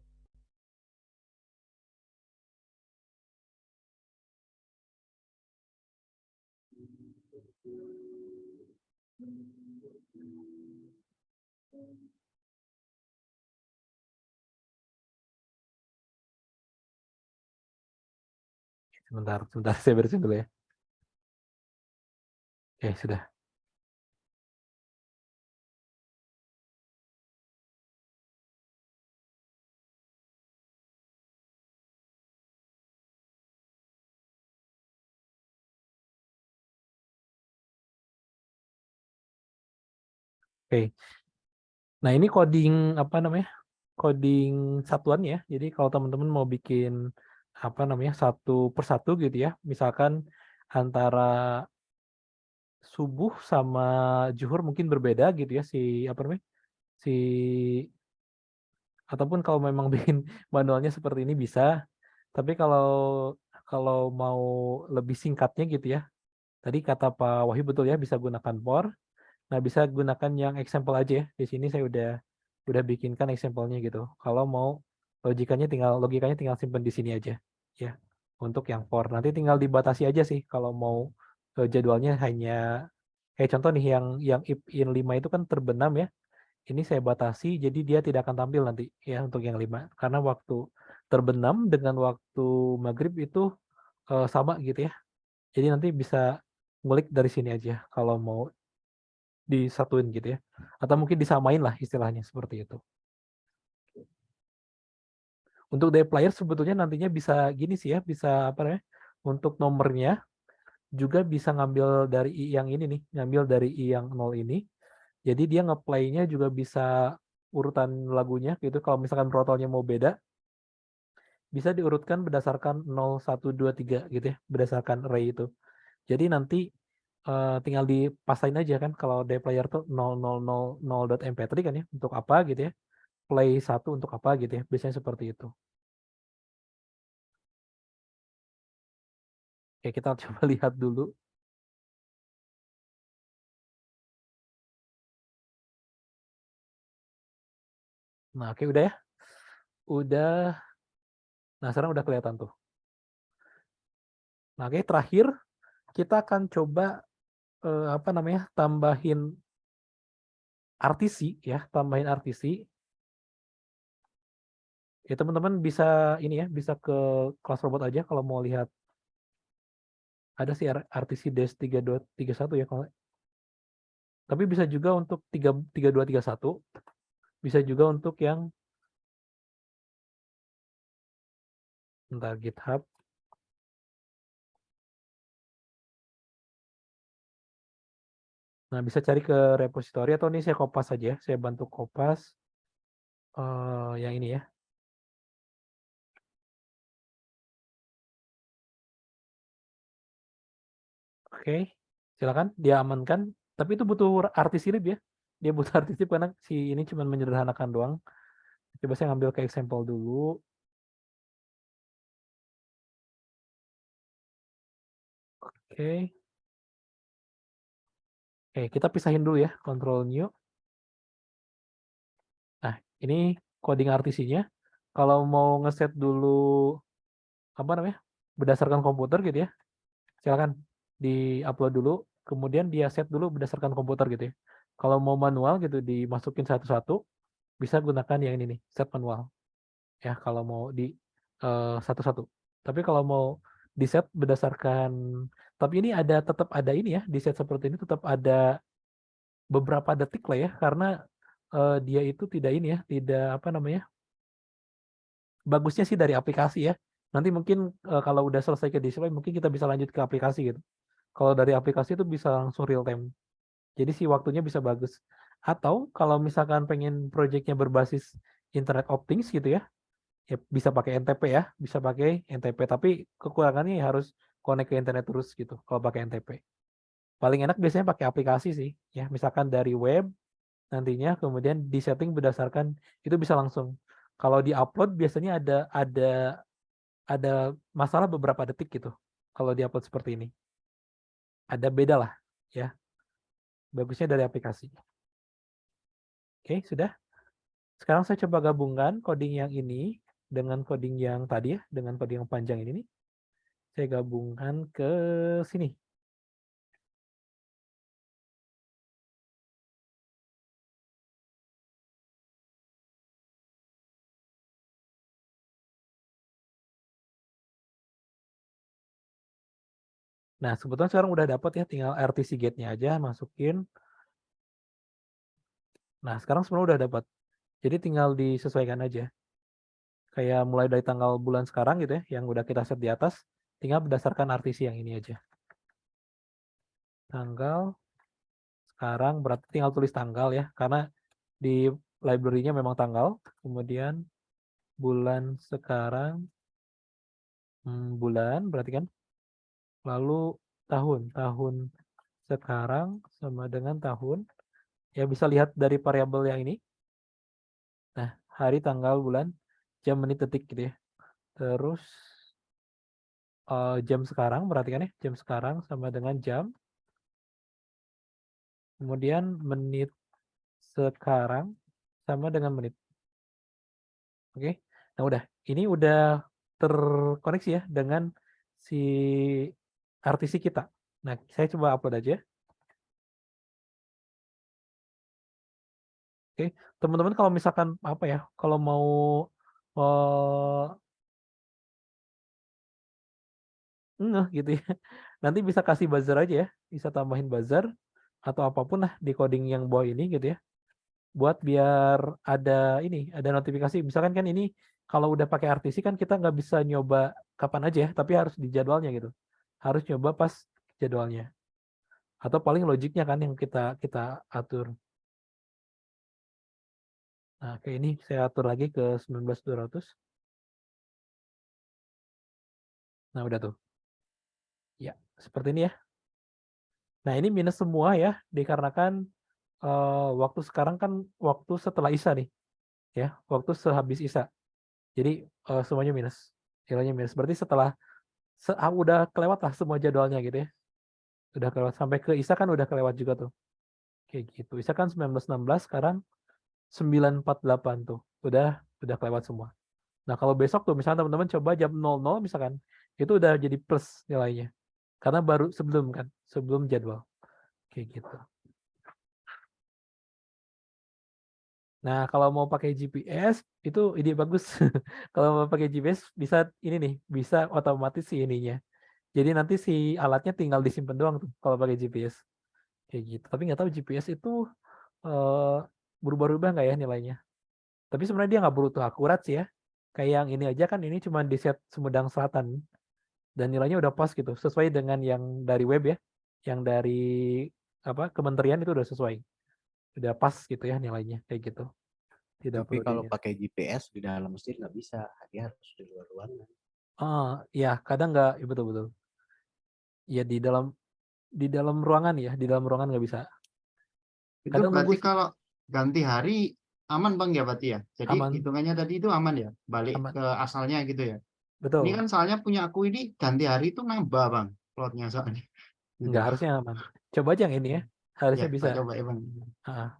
Sebentar, sebentar saya beresin dulu ya. Oke, sudah. Oke. Nah, ini coding apa namanya? Coding satuan ya. Jadi kalau teman-teman mau bikin apa namanya? Satu persatu gitu ya. Misalkan antara subuh sama zuhur mungkin berbeda gitu ya si apa namanya? Si ataupun kalau memang bikin manualnya seperti ini bisa. Tapi kalau kalau mau lebih singkatnya gitu ya. Tadi kata Pak Wahyu betul ya, bisa gunakan for. Nah, bisa gunakan yang example aja ya. Di sini saya udah bikinkan example-nya gitu. Kalau mau logikanya tinggal simpan di sini aja ya. Untuk yang for nanti tinggal dibatasi aja sih kalau mau jadwalnya hanya kayak contoh nih yang if in 5 itu kan terbenam ya. Ini saya batasi jadi dia tidak akan tampil nanti ya untuk yang 5 karena waktu terbenam dengan waktu maghrib itu sama gitu ya. Jadi nanti bisa ngulik dari sini aja kalau mau disatuin gitu ya. Atau mungkin disamain lah istilahnya seperti itu. Untuk dplyr sebetulnya nantinya bisa gini sih ya, bisa apa namanya? Untuk nomornya juga bisa ngambil dari i yang ini nih, ngambil dari i yang 0 ini. Jadi dia ngeplay-nya juga bisa urutan lagunya gitu. Kalau misalkan throttle-nya mau beda, bisa diurutkan berdasarkan 0, 1, 2, 3 gitu ya, berdasarkan array itu. Jadi nanti tinggal dipasain aja kan kalau dplyr tuh 0000.mp3 kan ya untuk apa gitu ya. Play 1 untuk apa gitu ya. Biasanya seperti itu. Oke, kita coba lihat dulu. Nah, oke udah ya. Udah. Nah, sekarang udah kelihatan tuh. Nah, oke terakhir kita akan coba apa namanya? Tambahin RTC ya, tambahin RTC. Ya teman-teman bisa ini ya, bisa ke kelas robot aja kalau mau lihat. Ada sih RTC DS3231 ya kalau. Tapi bisa juga untuk 3231. Bisa juga untuk yang entah GitHub. Nah, bisa cari ke repository atau ini saya kopas aja ya. Saya bantu kopas yang ini ya. Oke, silakan dia amankan. Tapi itu butuh artis lib ya. Dia butuh artis lib karena si ini cuma menyederhanakan doang. Coba saya ngambil ke example dulu. Oke. Oke, kita pisahin dulu ya. Control new. Nah, ini coding RTC-nya. Kalau mau ngeset dulu apa namanya? Berdasarkan komputer gitu ya. Silakan di-upload dulu, kemudian dia set dulu berdasarkan komputer gitu ya. Kalau mau manual gitu dimasukin satu-satu, bisa gunakan yang ini nih, set manual. Ya, kalau mau di satu-satu. Tapi kalau mau di set berdasarkan, tapi ini tetap ada ini ya, di set seperti ini tetap ada beberapa detik lah ya, karena dia itu tidak ini ya, tidak apa namanya, bagusnya sih dari aplikasi ya. Nanti mungkin kalau udah selesai ke display, mungkin kita bisa lanjut ke aplikasi gitu. Kalau dari aplikasi itu bisa langsung real time. Jadi sih waktunya bisa bagus. Atau kalau misalkan pengen projectnya berbasis Internet of Things gitu ya, ya bisa pakai NTP ya, bisa pakai NTP. Tapi kekurangannya ya harus connect ke internet terus gitu kalau pakai NTP. Paling enak biasanya pakai aplikasi sih, ya misalkan dari web nantinya kemudian di setting berdasarkan itu bisa langsung. Kalau di upload biasanya ada masalah beberapa detik gitu. kalau diupload seperti ini. Ada beda lah ya. Bagusnya dari aplikasi. Oke, sudah. Sekarang saya coba gabungkan coding yang ini dengan coding yang tadi ya, dengan coding yang panjang ini nih. Saya gabungkan ke sini. Nah, sebetulnya sekarang udah dapat ya, tinggal RTC gate-nya aja masukin. Nah, sekarang sebenarnya udah dapat. Jadi tinggal disesuaikan aja. Kayak mulai dari tanggal bulan sekarang gitu ya, yang udah kita set di atas, tinggal berdasarkan RTC yang ini aja. Tanggal sekarang berarti tinggal tulis tanggal ya, karena di library-nya memang tanggal. Kemudian bulan sekarang, bulan berarti kan. Lalu tahun sekarang sama dengan tahun. Ya bisa lihat dari variabel yang ini. Nah, hari, tanggal, bulan, jam, menit, detik gitu ya. Terus jam sekarang berarti kan ya, jam sekarang sama dengan jam. Kemudian menit sekarang sama dengan menit. Oke. Nah, udah. Ini udah terkoneksi ya dengan si RTC kita. Nah, saya coba upload aja. Oke, teman-teman kalau misalkan apa ya, kalau mau ngeh gitu ya, nanti bisa kasih buzzer aja ya, bisa tambahin buzzer atau apapun lah di coding yang bawah ini gitu ya, buat biar ada ini, ada notifikasi. Misalkan kan ini kalau udah pakai RTC kan kita nggak bisa nyoba kapan aja ya, tapi harus di jadwalnya gitu, harus nyoba pas jadwalnya, atau paling logiknya kan yang kita atur. Nah, kayak ini saya atur lagi ke 19.200. Nah, udah tuh. Ya, seperti ini ya. Nah, ini minus semua ya, dikarenakan waktu sekarang kan waktu setelah Isya nih, ya, waktu sehabis Isya. Jadi semuanya minus, nilainya minus. Berarti setelah udah kelewat lah semua jadwalnya gitu ya. Udah kelewat sampai ke Isya kan udah kelewat juga tuh. Kayak gitu. Isya kan 19.16, sekarang 9.48 tuh. Udah kelewat semua. Nah, kalau besok tuh misalnya teman-teman coba jam 00 misalkan, itu udah jadi plus nilainya. Karena baru sebelum jadwal. Kayak gitu. Nah, kalau mau pakai GPS itu ide bagus. Kalau mau pakai GPS bisa ini nih, bisa otomatis si ininya. Jadi nanti si alatnya tinggal disimpan doang tuh kalau pakai GPS. Kayak gitu. Tapi nggak tahu GPS itu eh, berubah-ubah nggak ya nilainya. Tapi sebenarnya dia nggak butuh akurat sih ya. Kayak yang ini aja kan ini cuma di set Sumedang Selatan dan nilainya udah pas gitu, sesuai dengan yang dari web ya. Yang dari apa kementerian itu udah sesuai. Udah pas gitu ya nilainya kayak gitu. Tidak Tapi perlu kalau di pakai GPS di dalam masjid nggak bisa, dia harus di luar ruangan. Oh, ya kadang nggak, ya betul-betul. Ya di dalam ruangan ya, di dalam ruangan nggak bisa. Itu Kadang nunggu berarti sih, kalau ganti hari aman Bang ya berarti ya. Jadi aman, hitungannya tadi itu aman ya, balik aman, ke asalnya gitu ya. Ini betul. kan soalnya punya aku ini ganti hari itu nambah Bang plotnya soalnya. Gitu. Nggak harusnya aman. Coba aja yang ini ya, Ya, harusnya bisa. tak coba ya Bang.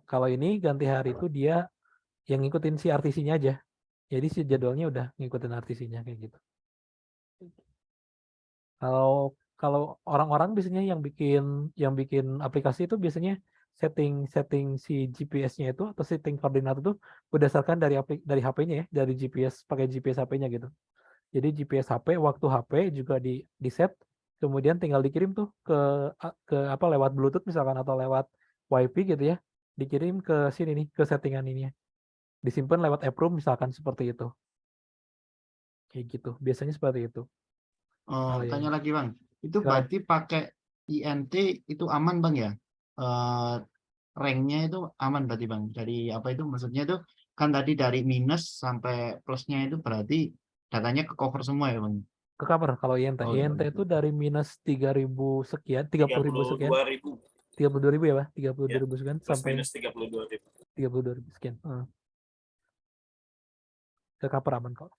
Kalau ini ganti hari itu dia yang ngikutin si RTC-nya aja. Jadi si jadwalnya udah ngikutin RTC-nya kayak gitu. Kalau kalau orang-orang biasanya yang bikin aplikasi itu biasanya setting si GPS-nya itu atau setting koordinat itu berdasarkan dari HP-nya ya, dari GPS pakai GPS HP-nya gitu. Jadi GPS HP, waktu HP juga di set, kemudian tinggal dikirim tuh ke apa lewat Bluetooth misalkan atau lewat WiFi gitu ya. Dikirim ke sini nih, ke settingan ini ya. Disimpan lewat app room misalkan seperti itu. Kayak gitu. Biasanya seperti itu. Oh, Kalau yang tanya lagi Bang. Itu silakan. berarti pakai INT itu aman Bang ya? Ranknya itu aman berarti Bang. Dari apa itu maksudnya itu kan tadi dari minus sampai plusnya itu berarti datanya ke cover semua ya Bang. Ke cover kalau INT. Oh, INT itu dari minus 3.000 sekian, 30.000 sekian, 32.000 32.000 ya Pak, ya, 32.000 sekian plus sampai minus 32.000. 32.000 sekian. Ke cover aman kok.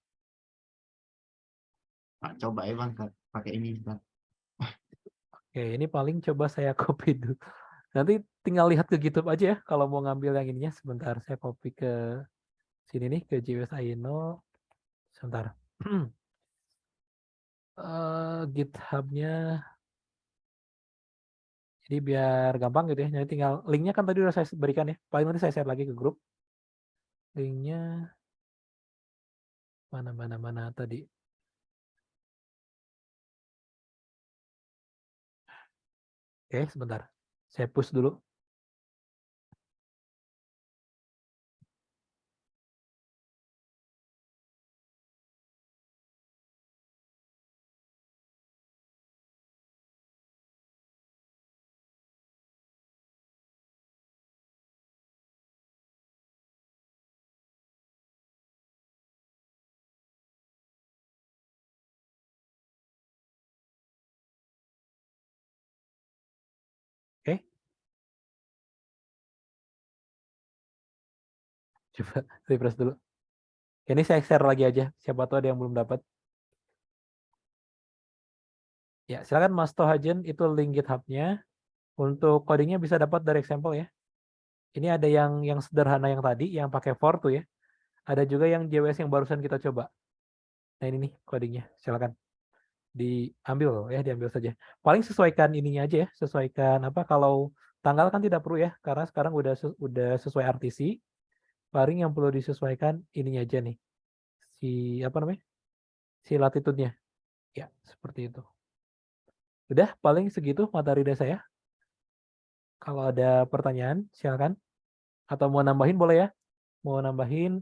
Tak coba ya Bang pakai ini Bang. Oke, ini paling coba saya copy dulu. Nanti tinggal lihat ke GitHub aja ya kalau mau ngambil yang ininya. Sebentar, saya copy ke sini nih ke JWS Aino. Sebentar. GitHub-nya. Jadi biar gampang gitu ya. Nanti tinggal linknya kan tadi udah saya berikan ya. Paling nanti saya share lagi ke grup. Linknya mana tadi. Oke, sebentar. Saya push dulu. Oke. Coba refresh dulu. Ini saya share lagi aja. Siapa tahu ada yang belum dapat. Ya, silakan Mas Tohajen itu link GitHub-nya. Untuk codingnya bisa dapat dari example ya. Ini ada yang sederhana yang tadi, yang pakai for tuh ya. Ada juga yang JWS yang barusan kita coba. Nah ini nih codingnya, silakan diambil saja. Paling sesuaikan ininya aja ya, sesuaikan apa kalau tanggal kan tidak perlu ya, karena sekarang udah sesuai RTC. Paling yang perlu disesuaikan ininya aja nih, si apa namanya, si latitude-nya. Ya seperti itu. Udah paling segitu materi dari saya. Kalau ada pertanyaan silakan. Atau mau nambahin boleh ya. Mau nambahin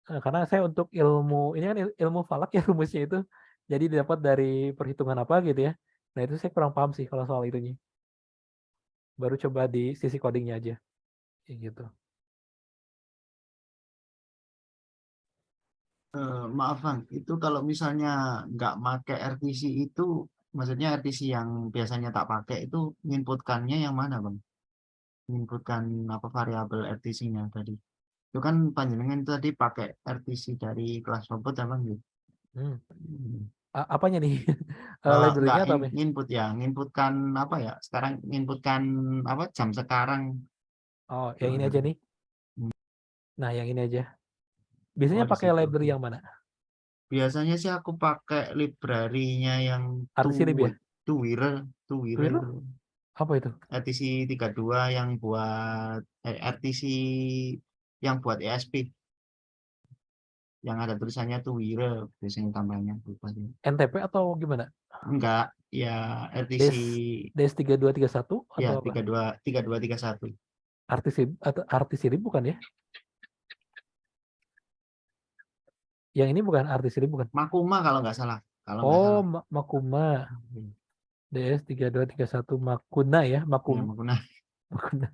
karena saya untuk ilmu ini kan ilmu falak ya rumusnya itu. Jadi didapat dari perhitungan apa gitu ya. Nah itu saya kurang paham sih kalau soal itunya. Baru coba di sisi codingnya aja. Kayak gitu. Maaf Bang, itu kalau misalnya nggak pakai RTC itu, maksudnya RTC yang biasanya tak pakai itu inputkannya yang mana Bang? Inputkan apa variabel RTC-nya tadi? Itu kan panjenengan tadi pakai RTC dari kelas robot ya Bang? Gitu. Hmm. Apanya nih? Nggak Library-nya atau apa? input ya, inputkan apa ya? Sekarang inputkan apa jam sekarang? Oh, yang ini aja nih. Nah, yang ini aja. Biasanya Oh, di pakai situ. library yang mana? Biasanya sih aku pakai library-nya yang RTC-lib ya? Tuwirl, Tuwirl, Twitter? Apa itu? RTC 32 yang buat RTC yang buat ESP yang ada tulisannya Tuwirl biasanya tambahnya lupa sih. NTP atau gimana? Enggak, ya RTC DS 3231 ya atau apa? 3231. RTC-lib bukan ya? Yang ini bukan RTC-lib bukan? Makuma kalau nggak salah. Kalau nggak Oh, salah. Makuma. DS 3231 Makuna ya, Ya, Makuna. Makuna.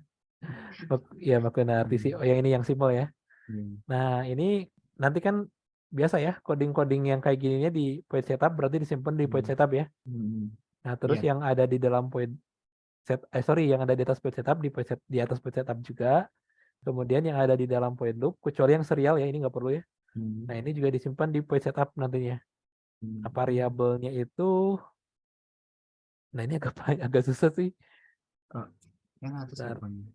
Ya, Makuna RTC. Oh, yang ini yang simpel ya. Nah, ini nanti kan biasa ya, coding-coding yang kayak gininya di point setup berarti disimpan di point setup ya. Nah, terus Iya. yang ada di dalam point yang ada di atas point setup di atas point setup juga. Kemudian yang ada di dalam point loop, kecuali yang serial ya, ini nggak perlu ya. Nah, ini juga disimpan di point setup nantinya. Nah, variabelnya itu, nah ini agak susah sih. Oh, yang atas Bentar. bukan.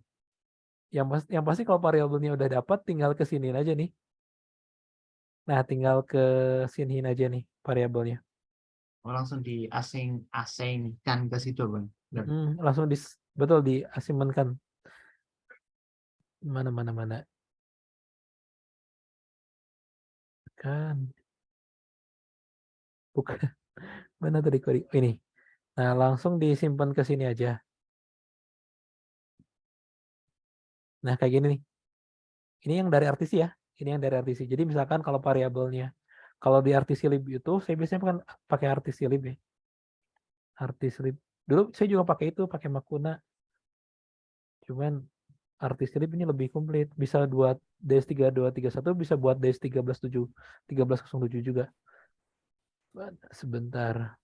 Yang pasti kalau variabelnya udah dapat, tinggal ke sini aja nih. Nah, tinggal ke siniin aja nih variabelnya. Oh, langsung asingkan ke situ bang. Langsung betul diasimenkan. Mana. Kan. Bukan. Mana tadi kode? Oh, ini. Nah, langsung disimpan ke sini aja. Nah, kayak gini nih. Ini yang dari RTC ya. Ini yang dari RTC. Jadi misalkan kalau variabelnya, kalau di RTC lib itu, saya biasanya kan pakai RTC lib ya. RTC lib. Dulu saya juga pakai itu, pakai Makuna. Cuman RTC lib ini lebih komplit. Bisa buat DS3231, bisa buat DS1307 juga. Sebentar.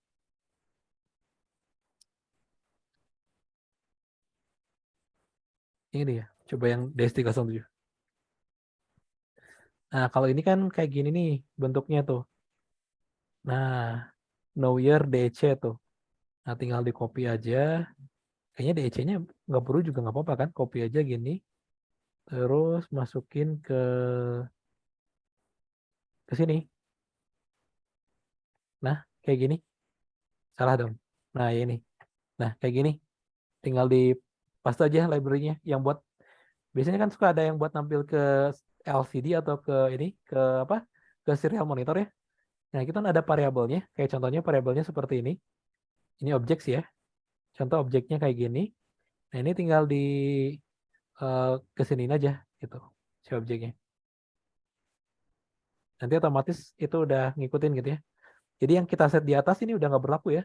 Ini ya, coba yang DS307. Nah, kalau ini kan kayak gini nih bentuknya tuh. Nah, know year DC tuh. Nah, tinggal di copy aja. Kayaknya DEC-nya nggak perlu juga nggak apa-apa kan? Copy aja gini. Terus masukin ke sini. Nah, kayak gini. Salah dong. Nah, ini. Nah, kayak gini. Tinggal di paste aja library-nya yang buat biasanya kan suka ada yang buat nampil ke LCD atau ke ini ke apa? Ke serial monitor ya. Nah, itu kan ada variabelnya. Kayak contohnya variabelnya seperti ini. Ini objek sih ya. Contoh objeknya kayak gini. Nah, ini tinggal di kesiniin aja gitu si objeknya. Nanti otomatis itu udah ngikutin gitu ya. Jadi yang kita set di atas ini udah nggak berlaku ya.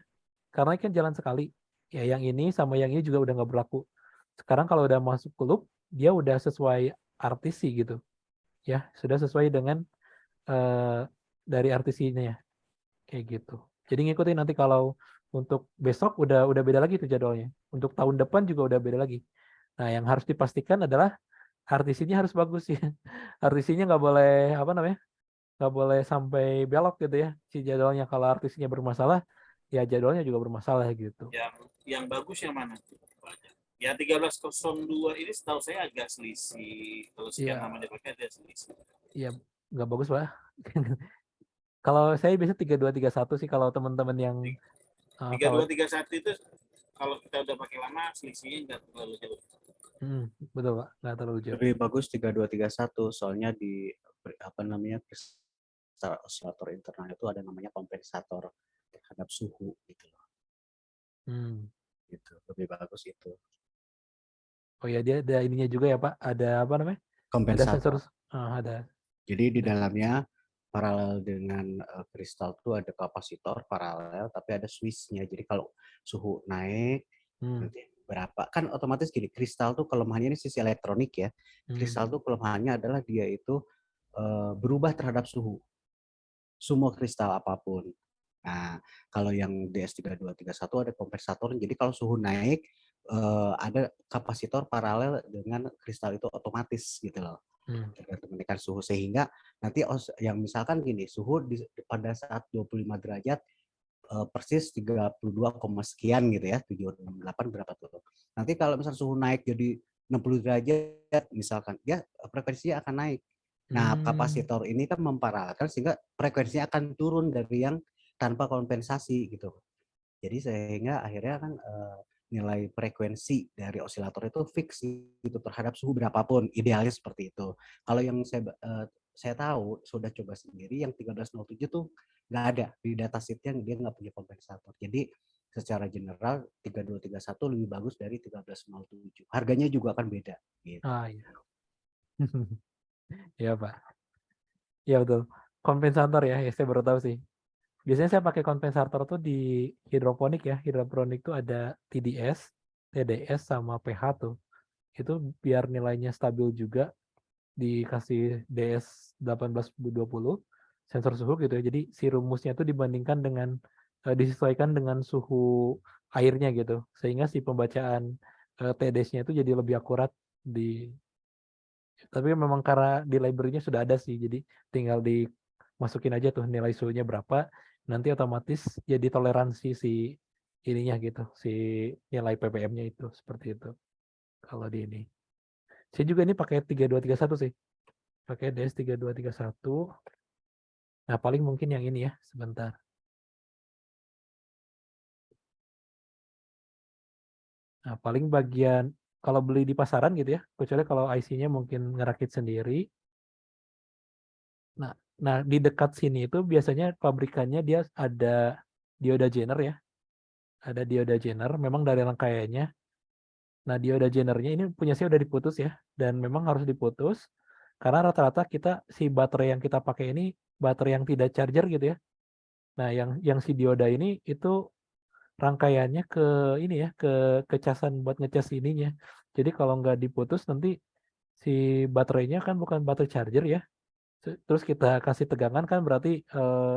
Karena kan jalan sekali. Ya yang ini sama yang ini juga udah nggak berlaku. Sekarang kalau udah masuk ke loop, dia udah sesuai RTC gitu. Ya, sudah sesuai dengan dari RTC-nya ya. Kayak gitu. Jadi ngikutin nanti kalau untuk besok udah beda lagi tuh jadwalnya. Untuk tahun depan juga udah beda lagi. Nah, yang harus dipastikan adalah RTC-nya harus bagus ya. RTC-nya nggak boleh apa namanya? Nggak boleh sampai belok gitu ya. Si jadwalnya kalau RTC-nya bermasalah, ya jadwalnya juga bermasalah gitu. Yang bagus yang mana? Ya 1302 ini setahu saya agak selisih. Kalau sekian Iya. nama dipakai ada selisih. Iya, nggak bagus Pak. Kalau saya biasa 3231 sih kalau teman-teman yang kalau 3231 itu kalau kita udah pakai lama selisihnya nggak terlalu jauh. betul Pak, nggak terlalu jauh. Lebih bagus 3231 soalnya di apa namanya oscillator internal itu ada namanya kompensator terhadap suhu gitu loh. Gitu. Lebih bagus itu. Oh ya, dia ada ininya juga ya Pak, ada apa namanya? Ada sensor. Kompensator. Ada. Jadi di dalamnya paralel dengan kristal itu ada kapasitor paralel tapi ada switch-nya. Jadi kalau suhu naik nanti berapa kan otomatis gini, kristal tuh kelemahannya ini sisi elektronik ya. Kristal tuh kelemahannya adalah dia itu berubah terhadap suhu. Semua kristal apapun. Nah, kalau yang DS3231 ada kompensator, jadi kalau suhu naik ada kapasitor paralel dengan kristal itu otomatis gitu loh. Tergantung menekan suhu sehingga nanti yang misalkan gini, suhu pada saat 25 derajat persis 32, sekian gitu ya, 768 berapa tuh. Nanti kalau misalkan suhu naik jadi 60 derajat misalkan, ya frekuensinya akan naik. Nah, kapasitor ini kan memparalelkan sehingga frekuensinya akan turun dari yang tanpa kompensasi gitu. Jadi sehingga akhirnya kan nilai frekuensi dari osilator itu fix gitu terhadap suhu berapapun, idealnya seperti itu. Kalau yang saya tahu sudah coba sendiri yang 1307 tuh nggak ada di datasheetnya, dia nggak punya kompensator. Jadi secara general 3231 lebih bagus dari 1307. Harganya juga akan beda. Gitu. Iya. Iya Pak. Iya betul. Kompensator ya, saya baru tahu sih. Biasanya saya pakai kompensator tuh di hidroponik ya. Hidroponik tuh ada TDS, TDS sama pH tuh. Itu biar nilainya stabil juga, dikasih DS 1820 sensor suhu gitu ya. Jadi si rumusnya tuh dibandingkan dengan disesuaikan dengan suhu airnya gitu. Sehingga si pembacaan TDS-nya itu jadi lebih akurat di. Tapi memang karena di library-nya sudah ada sih. Jadi tinggal dimasukin aja tuh nilai suhunya berapa, nanti otomatis jadi toleransi si ininya gitu, si nilai ppm-nya itu seperti itu. Kalau di ini. Saya juga ini pakai 3231 sih. Pakai DS 3231. Nah, paling mungkin yang ini ya, sebentar. Nah, paling bagian kalau beli di pasaran gitu ya, kecuali kalau IC-nya mungkin ngerakit sendiri. Nah, di dekat sini itu biasanya pabrikannya dia ada dioda jener ya. Ada dioda jener, memang dari rangkaiannya. Nah, dioda jenernya ini punya saya udah diputus ya, dan memang harus diputus karena rata-rata kita si baterai yang kita pakai ini baterai yang tidak charger gitu ya. Nah, yang si dioda ini itu rangkaiannya ke ini ya, ke casan buat ngecas ininya. Jadi kalau nggak diputus nanti si baterainya kan bukan baterai charger ya. Terus kita kasih tegangan kan berarti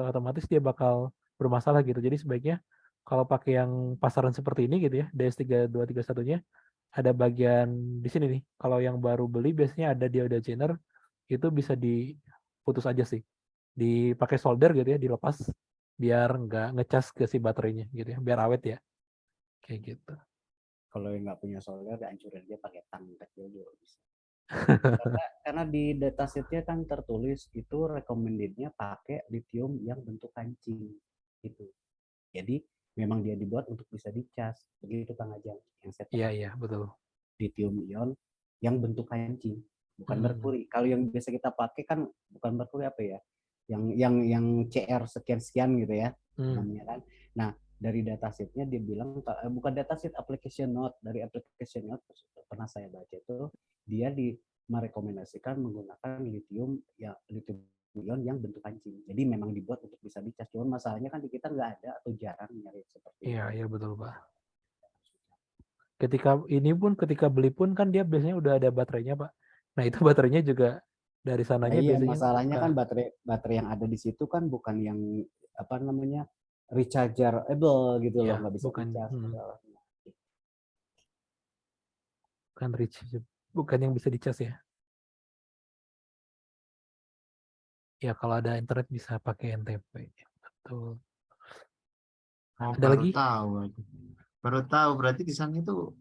otomatis dia bakal bermasalah gitu. Jadi sebaiknya kalau pakai yang pasaran seperti ini gitu ya, DS3231-nya ada bagian di sini nih. Kalau yang baru beli biasanya ada dioda jener, itu bisa diputus aja sih. Dipakai solder gitu ya, dilepas biar nggak ngecas ke si baterainya gitu ya, biar awet ya. kayak gitu. Kalau yang nggak punya solder, dihancurin dia pakai tang kecil juga bisa. Karena di datasheetnya kan tertulis itu recommended-nya pakai lithium yang bentuk kancing gitu. Jadi memang dia dibuat untuk bisa dicas, begitu Kang Ajeng. Yang saya Iya, tahu iya, betul. lithium ion yang bentuk kancing, bukan Hmm. merkuri. Kalau yang biasa kita pakai kan bukan merkuri, apa ya? Yang CR sekian-sekian gitu ya namanya kan. Nah, dari datasheetnya dia bilang bukan datasheet, application note. Dari application note pernah saya baca itu dia merekomendasikan menggunakan lithium ion yang bentuk kancing. Jadi memang dibuat untuk bisa dicas. Cuman masalahnya kan di kita nggak ada atau jarang nyari seperti Iya, itu. iya betul Pak. Ketika beli pun kan dia biasanya udah ada baterainya Pak. Nah itu baterainya juga dari Nah, sananya iya, biasanya masalahnya suka. kan baterai yang ada di situ kan bukan yang apa namanya rechargeable gitu loh, Iya, nggak bisa bukan dicas masalahnya. bukan rich, bukan yang bisa dicas ya. Ya kalau ada internet bisa pakai NTP. Betul. Oh, Ada lagi? baru tahu berarti di sana itu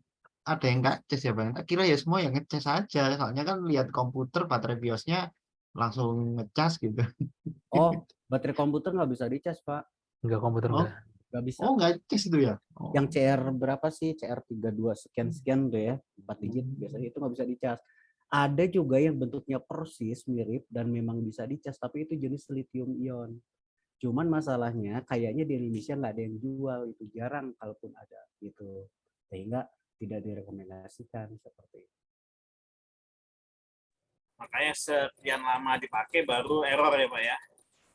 ada yang nggak cas ya Bang. Tak kira ya semua yang ngecas aja. Soalnya kan lihat komputer baterai BIOS-nya langsung ngecas gitu. Oh, baterai komputer nggak bisa dicas, Pak. Enggak, komputer Oh, enggak. Nggak bisa. oh nggak cas itu ya? Oh. Yang CR berapa sih? CR32 sekian-sekian tuh ya, 4 digit biasanya itu nggak bisa dicas. Ada juga yang bentuknya persis mirip dan memang bisa dicas, tapi itu jenis lithium ion. Cuman masalahnya kayaknya di Indonesia nggak ada yang jual, itu jarang kalaupun ada gitu. Sehingga tidak direkomendasikan seperti itu. Makanya sekian lama dipakai baru error ya Pak ya.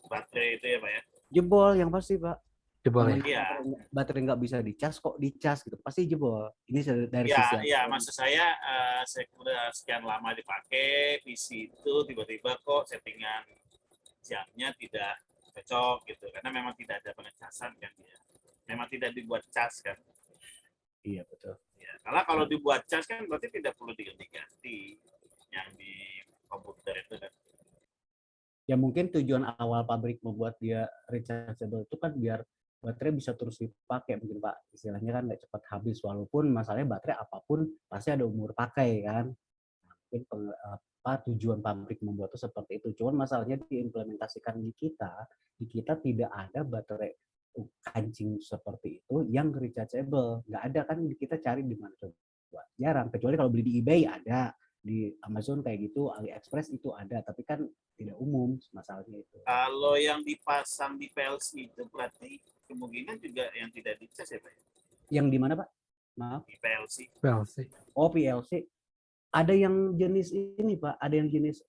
Baterai itu ya Pak ya. Jebol yang pasti, Pak. Jebol ya. Namanya Iya. baterai nggak bisa dicas kok dicas gitu, pasti jebol. Ini dari Ya, sisi ya, maksud saya udah sekian lama dipakai PC itu tiba-tiba kok settingan jamnya tidak cocok gitu karena memang tidak ada pengecasan kan ya. Memang tidak dibuat cas kan. Iya betul. Ya, kalau dibuat cas kan berarti tidak perlu diganti-ganti yang di komputer itu kan. Ya mungkin tujuan awal pabrik membuat dia rechargeable itu kan biar baterai bisa terus dipakai mungkin Pak, istilahnya kan nggak cepat habis, walaupun masalahnya baterai apapun pasti ada umur pakai kan. Mungkin tujuan pabrik membuat itu seperti itu, cuman masalahnya diimplementasikan di kita tidak ada baterai kancing seperti itu yang rechargeable, nggak ada kan. Kita cari di mana coba, jarang, kecuali kalau beli di eBay ada, di Amazon kayak gitu, AliExpress itu ada, tapi kan tidak umum masalahnya itu. Kalau yang dipasang di PLC itu berarti kemungkinan juga yang tidak dicas ya Pak? Yang di mana Pak? Maaf. Di PLC. PLC. Oh PLC. Ada yang jenis ini Pak, ada yang jenis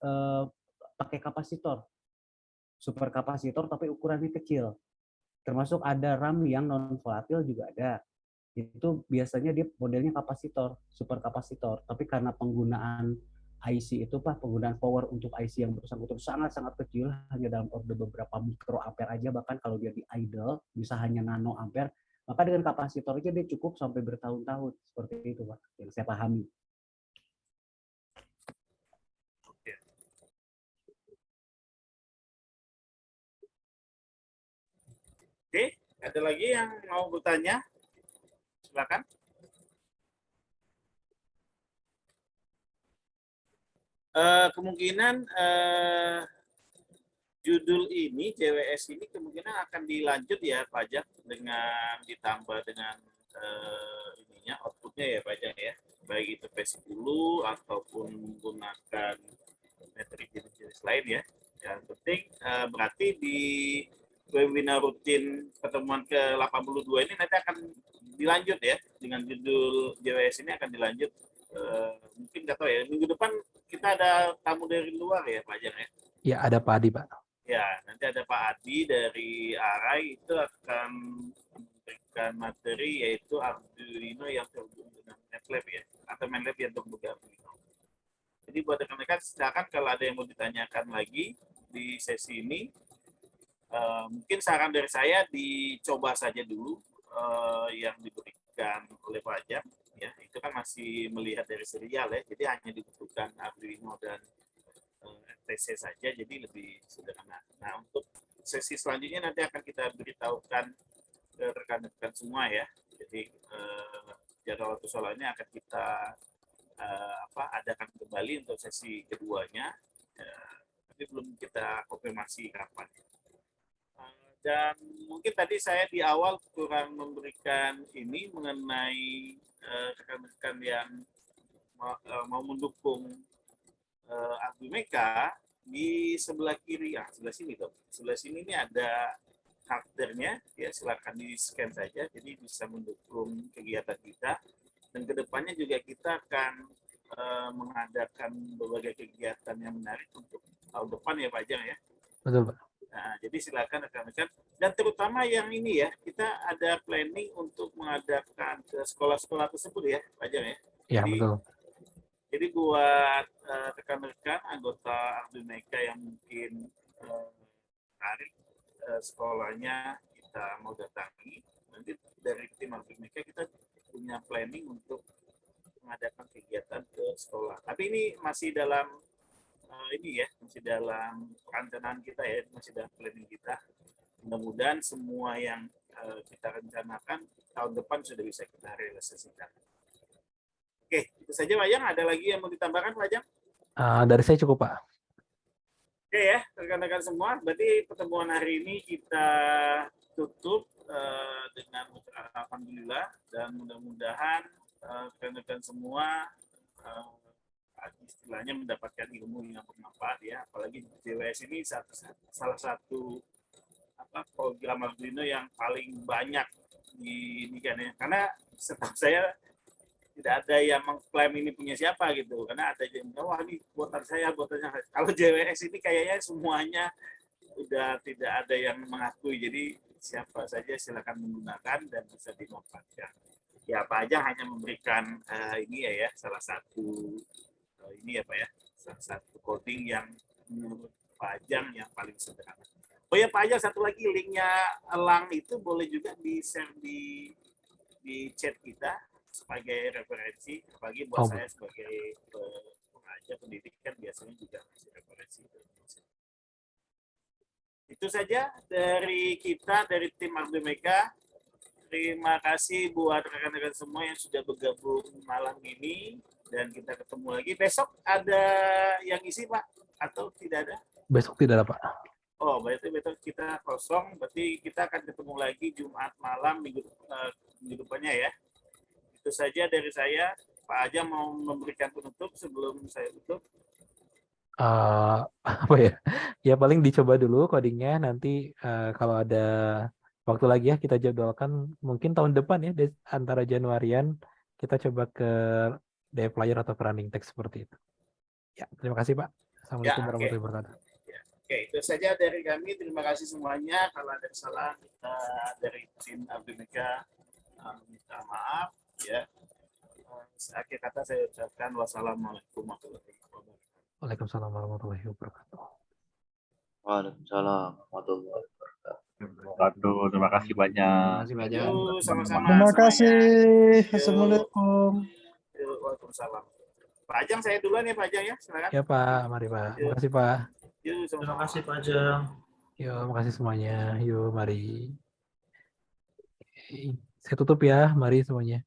pakai kapasitor, super kapasitor tapi ukurannya kecil. Termasuk ada RAM yang non volatil juga ada. Itu biasanya dia modelnya kapasitor, super kapasitor, tapi karena penggunaan IC itu Pak, penggunaan power untuk IC yang bersangkutan sangat-sangat kecil, hanya dalam order beberapa mikroampere aja, bahkan kalau dia di idle bisa hanya nano ampere, maka dengan kapasitor aja dia cukup sampai bertahun-tahun, seperti itu Pak, yang saya pahami. Oke, ada lagi yang mau bertanya? Silakan. Kemungkinan judul ini JWS ini kemungkinan akan dilanjut ya Pak Ajak dengan ditambah dengan ininya outputnya ya Pak Ajak ya, baik itu P10 ataupun menggunakan materi jenis-jenis lain ya. Yang penting berarti di webinar rutin pertemuan ke-82 ini nanti akan dilanjut ya dengan judul JWS ini akan dilanjut. Mungkin nggak tahu ya, minggu depan kita ada tamu dari luar ya Pak Ajak ya. Ya ada Pak Adi Pak. Ya, nanti ada Pak Adi dari Arai itu akan memberikan materi yaitu Arduino yang terhubung dengan MATLAB ya, atau MATLAB yang terhubung dengan Arduino. Jadi buat rekan-rekan silakan kalau ada yang mau ditanyakan lagi di sesi ini, mungkin saran dari saya dicoba saja dulu yang diberikan oleh Pak Ajak. Ya, itu kan masih melihat dari serial ya, jadi hanya dibutuhkan Arduino dan TC saja, jadi lebih sederhana. Nah, untuk sesi selanjutnya nanti akan kita beritahukan ke rekan-rekan semua ya, Jadi jadwal waktu sholatnya akan kita adakan kembali untuk sesi keduanya, tapi belum kita konfirmasi kapan. Dan mungkin tadi saya di awal kurang memberikan ini mengenai rekan-rekan yang mau mendukung Abimeka. Di sebelah kiri, sebelah sini dong. Sebelah sini ini ada karakternya, ya silakan di scan saja, jadi bisa mendukung kegiatan kita. Dan kedepannya juga kita akan mengadakan berbagai kegiatan yang menarik untuk tahun depan ya Pak Ajang ya. Betul, Pak. Nah, jadi silakan rekan-rekan. Dan terutama yang ini ya, kita ada planning untuk mengadakan ke sekolah-sekolah tersebut ya Pak Ajang ya. Ya, betul. Jadi buat rekan-rekan anggota Abimeka yang mungkin tarik sekolahnya kita mau datangi, nanti dari tim Abimeka kita punya planning untuk mengadakan kegiatan ke sekolah. Tapi ini masih dalam masih dalam perencanaan kita ya, masih dalam planning kita. Mudah-mudahan semua yang kita rencanakan tahun depan sudah bisa kita realisasikan. Oke, itu saja Pak Ajang. Ada lagi yang mau ditambahkan Pak Ajang? Dari saya cukup, Pak. Oke ya, rekan-rekan semua. Berarti pertemuan hari ini kita tutup dengan alhamdulillah, dan mudah-mudahan rekan-rekan semua istilahnya mendapatkan ilmu yang bermanfaat ya. Apalagi JWS ini salah satu program Arduino yang paling banyak di ini kan ya. Karena setahu saya tidak ada yang mengklaim ini punya siapa gitu, karena ada yang wah ini buatan saya. Kalau JWS ini kayaknya semuanya udah tidak ada yang mengakui, jadi siapa saja silakan menggunakan dan bisa dimanfaatkan. Ya Pak Ajang hanya memberikan ini ya salah satu ini ya Pak ya, salah satu coding yang menurut Pak Ajang yang paling sederhana. Oh ya Pak Ajang, satu lagi, linknya Elang itu boleh juga di-share di chat kita sebagai referensi, apalagi buat saya sebagai pengajar pendidik kan biasanya juga kasih referensi. Itu saja dari kita, dari tim Abimeka. Terima kasih buat rekan-rekan semua yang sudah bergabung malam ini, dan kita ketemu lagi. Besok ada yang isi Pak? Atau tidak ada? Besok tidak ada Pak. Oh, berarti besok kita kosong, berarti kita akan ketemu lagi Jumat malam minggu depannya ya. Itu saja dari saya. Pak Ajang mau memberikan penutup sebelum saya tutup? Apa ya? Ya paling dicoba dulu codingnya. Nanti kalau ada waktu lagi ya kita jadwalkan mungkin tahun depan ya, antara Januarian kita coba ke dplyr atau ke running text seperti itu. Ya, terima kasih Pak. Assalamualaikum warahmatullahi wabarakatuh. Oke, itu saja dari kami. Terima kasih semuanya. Kalau ada kesalahan kita dari tim Abimeka minta maaf ya. Akhir kata saya ucapkan wassalamualaikum warahmatullahi wabarakatuh. Waalaikumsalam warahmatullahi wabarakatuh. Waalaikumsalam warahmatullahi wabarakatuh. Terima kasih banyak. Terima kasih banyak. Yuk, sama-sama. Terima semuanya. kasih. Yuk. Assalamualaikum. Yuk, waalaikumsalam. Pak Ajang, saya duluan ya Pak Ajang ya. Silakan. Ya Pak, mari Pak. Terima kasih Pak. Yuk, sama-sama. Terima kasih Pak Ajang. Yuk, makasih semuanya. Yuk, mari. Saya tutup ya, mari semuanya.